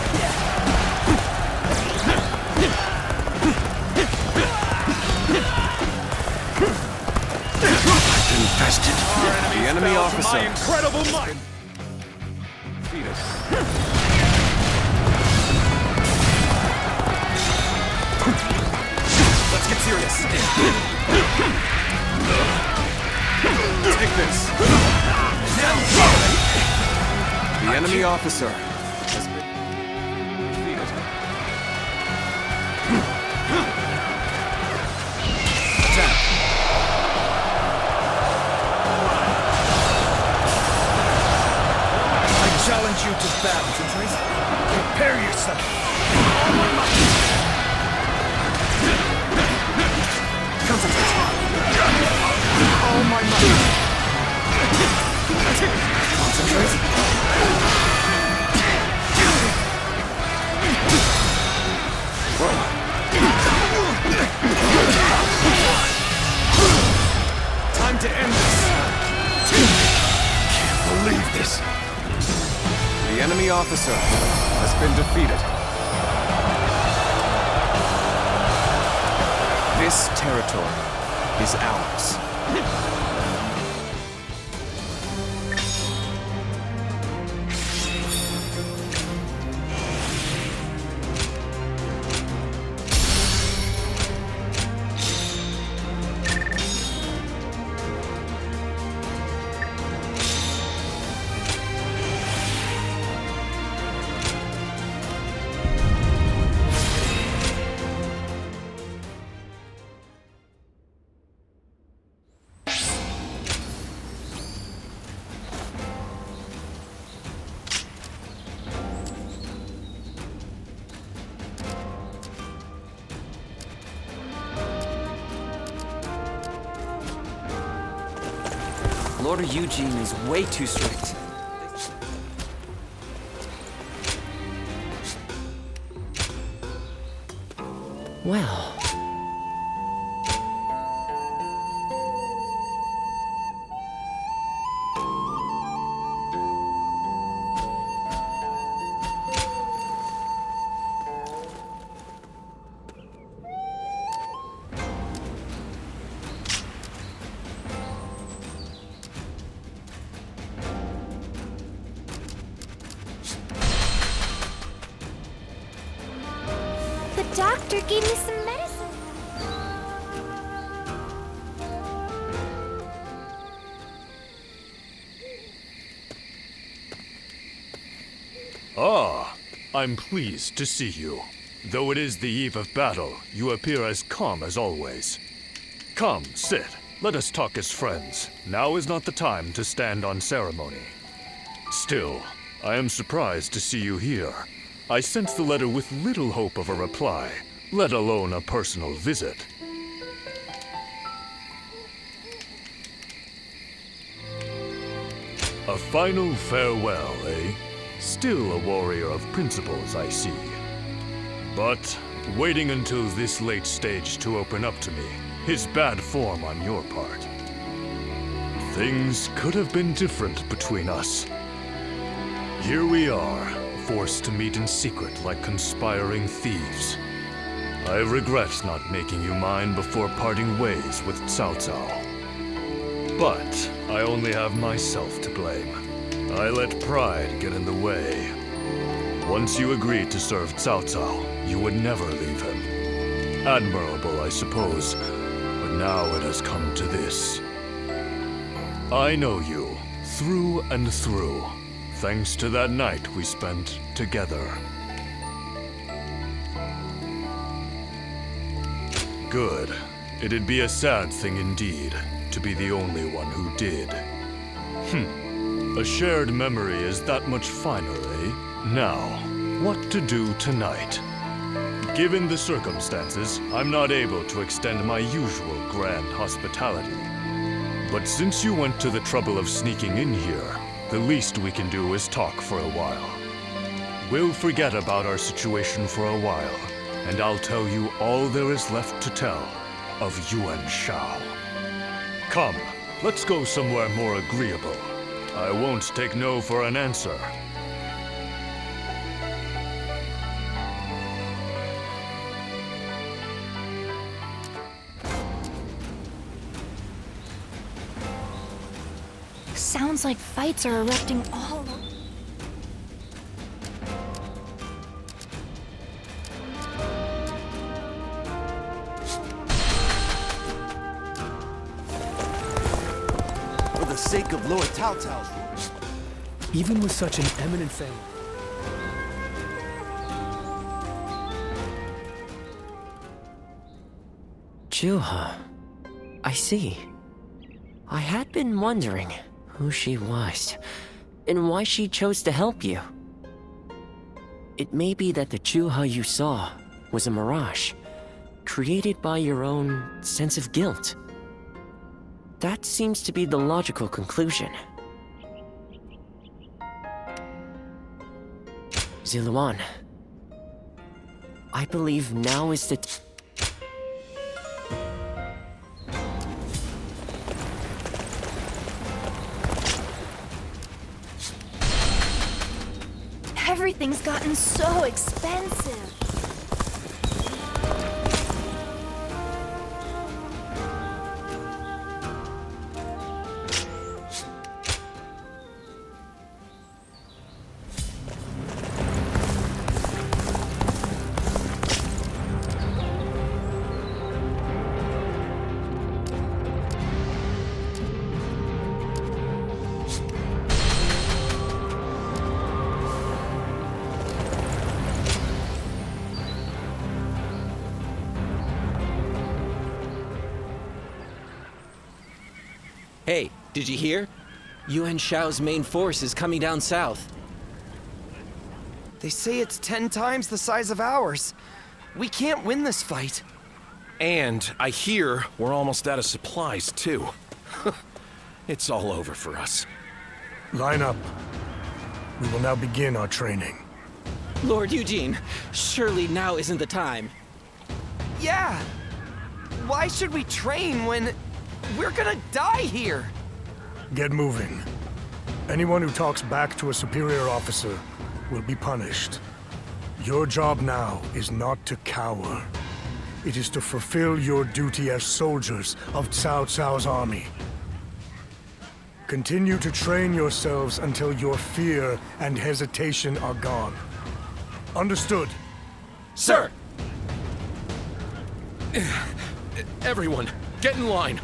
Infested. The enemy officer. My incredible might. Defeated. Let's get serious. Take this. The enemy officer has been defeated. Attack. I challenge you to battle, Trace. Prepare yourself. Concentrate. All my might. Concentrate. Time to end this. Can't believe this. The enemy officer has been defeated. This territory is ours. Lord Eugene is way too strict. Well... The doctor gave me some medicine. Ah, I'm pleased to see you. Though it is the eve of battle, you appear as calm as always. Come, sit. Let us talk as friends. Now is not the time to stand on ceremony. Still, I am surprised to see you here. I sent the letter with little hope of a reply, let alone a personal visit. A final farewell, eh? Still a warrior of principles, I see. But waiting until this late stage to open up to me is bad form on your part. Things could have been different between us. Here we are, forced to meet in secret like conspiring thieves. I regret not making you mine before parting ways with Cao Cao. But I only have myself to blame. I let pride get in the way. Once you agreed to serve Cao Cao, you would never leave him. Admirable, I suppose, but now it has come to this. I know you, through and through, thanks to that night we spent together. Good. It'd be a sad thing indeed to be the only one who did. A shared memory is that much finer, eh? Now, what to do tonight? Given the circumstances, I'm not able to extend my usual grand hospitality. But since you went to the trouble of sneaking in here, the least we can do is talk for a while. We'll forget about our situation for a while, and I'll tell you all there is left to tell of Yuan Shao. Come, let's go somewhere more agreeable. I won't take no for an answer. Sounds like fights are erupting all over. For the sake of Lord Cao Cao's rule. Even with such an eminent family. Juha. I see. I had been wondering who she was, and why she chose to help you. It may be that the Juha you saw was a mirage, created by your own sense of guilt. That seems to be the logical conclusion. Ziluan, I believe now is the Everything's gotten so expensive. Hey, did you hear? Yuan Shao's main force is coming down south. They say it's 10 times the size of ours. We can't win this fight. And I hear we're almost out of supplies, too. It's all over for us. Line up. We will now begin our training. Lord Eugene, surely now isn't the time. Yeah! Why should we train when we're gonna die here? Get moving. Anyone who talks back to a superior officer will be punished. Your job now is not to cower. It is to fulfill your duty as soldiers of Cao Cao's army. Continue to train yourselves until your fear and hesitation are gone. Understood? Sir! Everyone, get in line.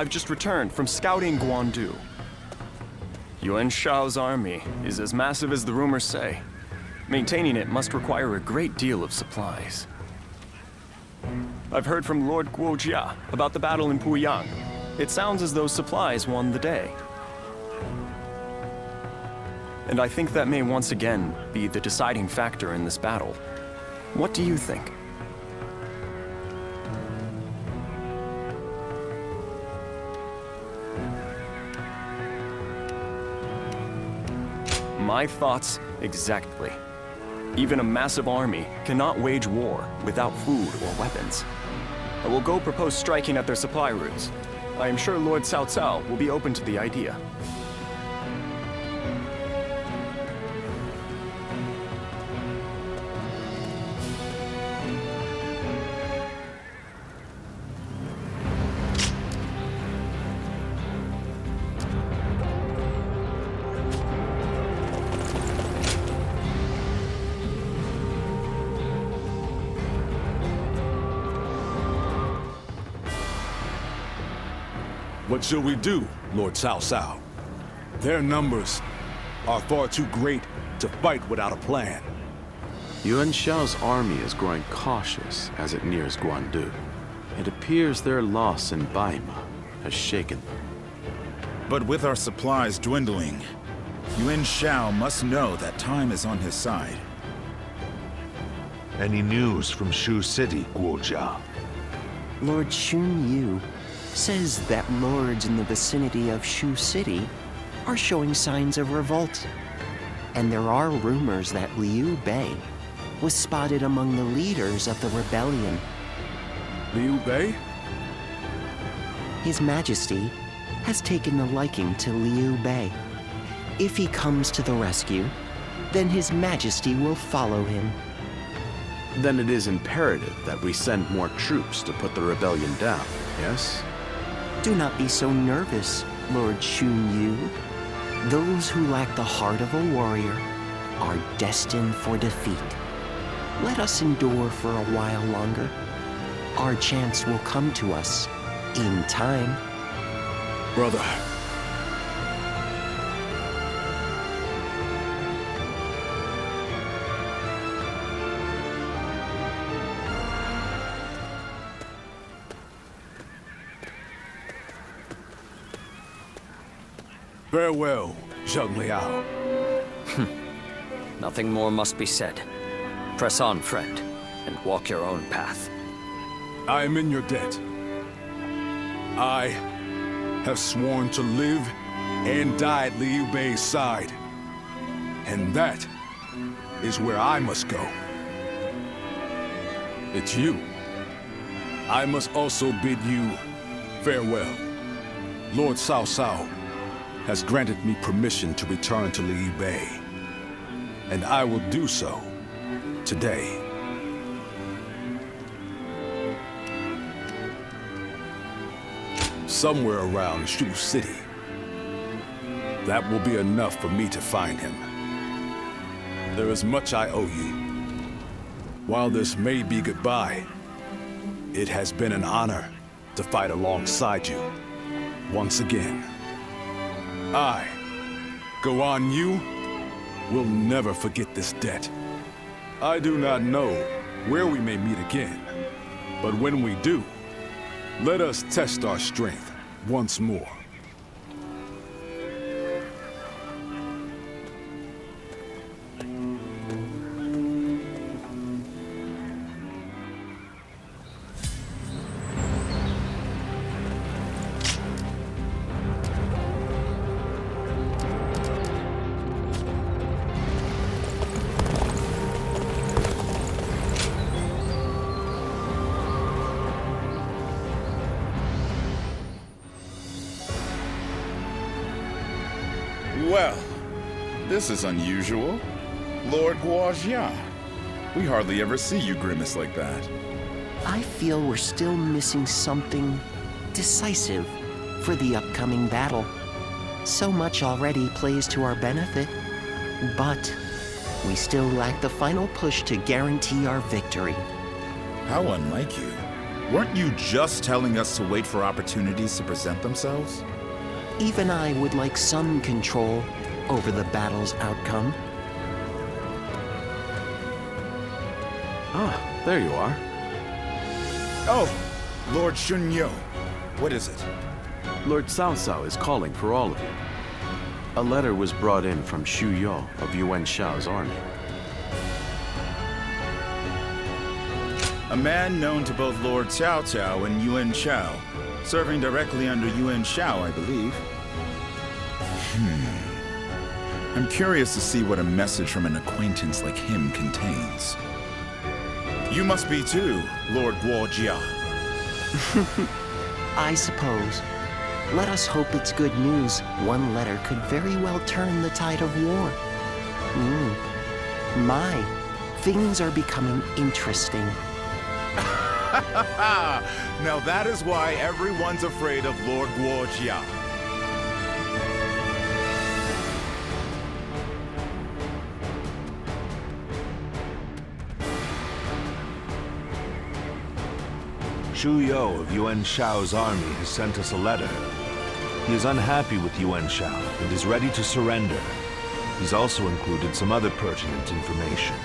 I've just returned from scouting Guandu. Yuan Shao's army is as massive as the rumors say. Maintaining it must require a great deal of supplies. I've heard from Lord Guojia about the battle in Puyang. It sounds as though supplies won the day. And I think that may once again be the deciding factor in this battle. What do you think? My thoughts exactly. Even a massive army cannot wage war without food or weapons. I will go propose striking at their supply routes. I am sure Lord Cao Cao will be open to the idea. What shall we do, Lord Cao Cao? Their numbers are far too great to fight without a plan. Yuan Shao's army is growing cautious as it nears Guandu. It appears their loss in Baima has shaken them. But with our supplies dwindling, Yuan Shao must know that time is on his side. Any news from Shu City, Guojia? Lord Xun Yu says that lords in the vicinity of Shu City are showing signs of revolt. And there are rumors that Liu Bei was spotted among the leaders of the rebellion. Liu Bei? His Majesty has taken a liking to Liu Bei. If he comes to the rescue, then His Majesty will follow him. Then it is imperative that we send more troops to put the rebellion down, yes? Do not be so nervous, Lord Xun Yu. Those who lack the heart of a warrior are destined for defeat. Let us endure for a while longer. Our chance will come to us in time. Brother. Farewell, Zheng Liao. Nothing more must be said. Press on, friend, and walk your own path. I am in your debt. I have sworn to live and die at Liu Bei's side. And that is where I must go. It's you. I must also bid you farewell. Lord Cao Cao has granted me permission to return to Liu Bei. And I will do so today. Somewhere around Shu City. That will be enough for me to find him. There is much I owe you. While this may be goodbye, it has been an honor to fight alongside you once again. I, Guan Yu, will never forget this debt. I do not know where we may meet again, but when we do, let us test our strength once more. Well, this is unusual. Lord Guojia. We hardly ever see you grimace like that. I feel we're still missing something decisive for the upcoming battle. So much already plays to our benefit, but we still lack the final push to guarantee our victory. How unlike you. Weren't you just telling us to wait for opportunities to present themselves? Even I would like some control over the battle's outcome. Ah, there you are. Oh, Lord Shunyo. What is it? Lord Cao Cao is calling for all of you. A letter was brought in from Xu Yo of Yuan Shao's army. A man known to both Lord Cao Cao and Yuan Shao, serving directly under Yuan Shao, I believe. I'm curious to see what a message from an acquaintance like him contains. You must be too, Lord Guojia. I suppose. Let us hope it's good news. One letter could very well turn the tide of war. My, things are becoming interesting. Now that is why everyone's afraid of Lord Guojia. Xu Yo of Yuan Shao's army has sent us a letter. He is unhappy with Yuan Shao and is ready to surrender. He's also included some other pertinent information.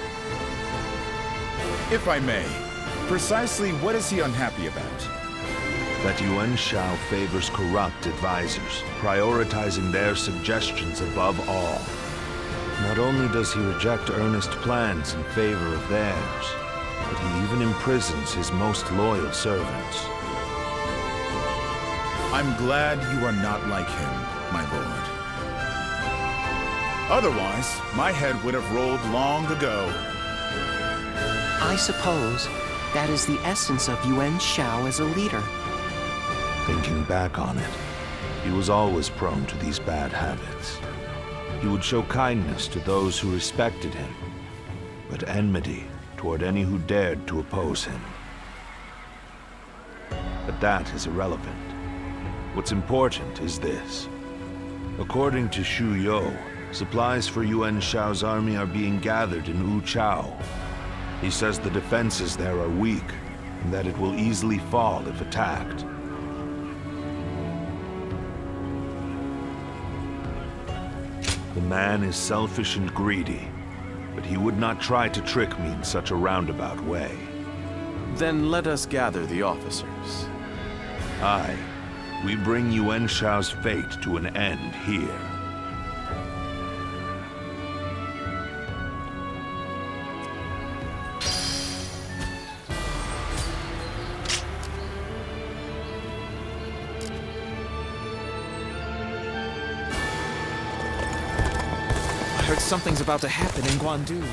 If I may, precisely what is he unhappy about? That Yuan Shao favors corrupt advisors, prioritizing their suggestions above all. Not only does he reject earnest plans in favor of theirs, but he even imprisons his most loyal servants. I'm glad you are not like him, my lord. Otherwise, my head would have rolled long ago. I suppose that is the essence of Yuan Shao as a leader. Thinking back on it, he was always prone to these bad habits. He would show kindness to those who respected him, but enmity toward any who dared to oppose him. But that is irrelevant. What's important is this. According to Xu Yo, supplies for Yuan Shao's army are being gathered in Wu Chao. He says the defenses there are weak, and that it will easily fall if attacked. The man is selfish and greedy, but he would not try to trick me in such a roundabout way. Then let us gather the officers. Aye, we bring Yuan Shao's fate to an end here. I heard something's about to happen in Guandu.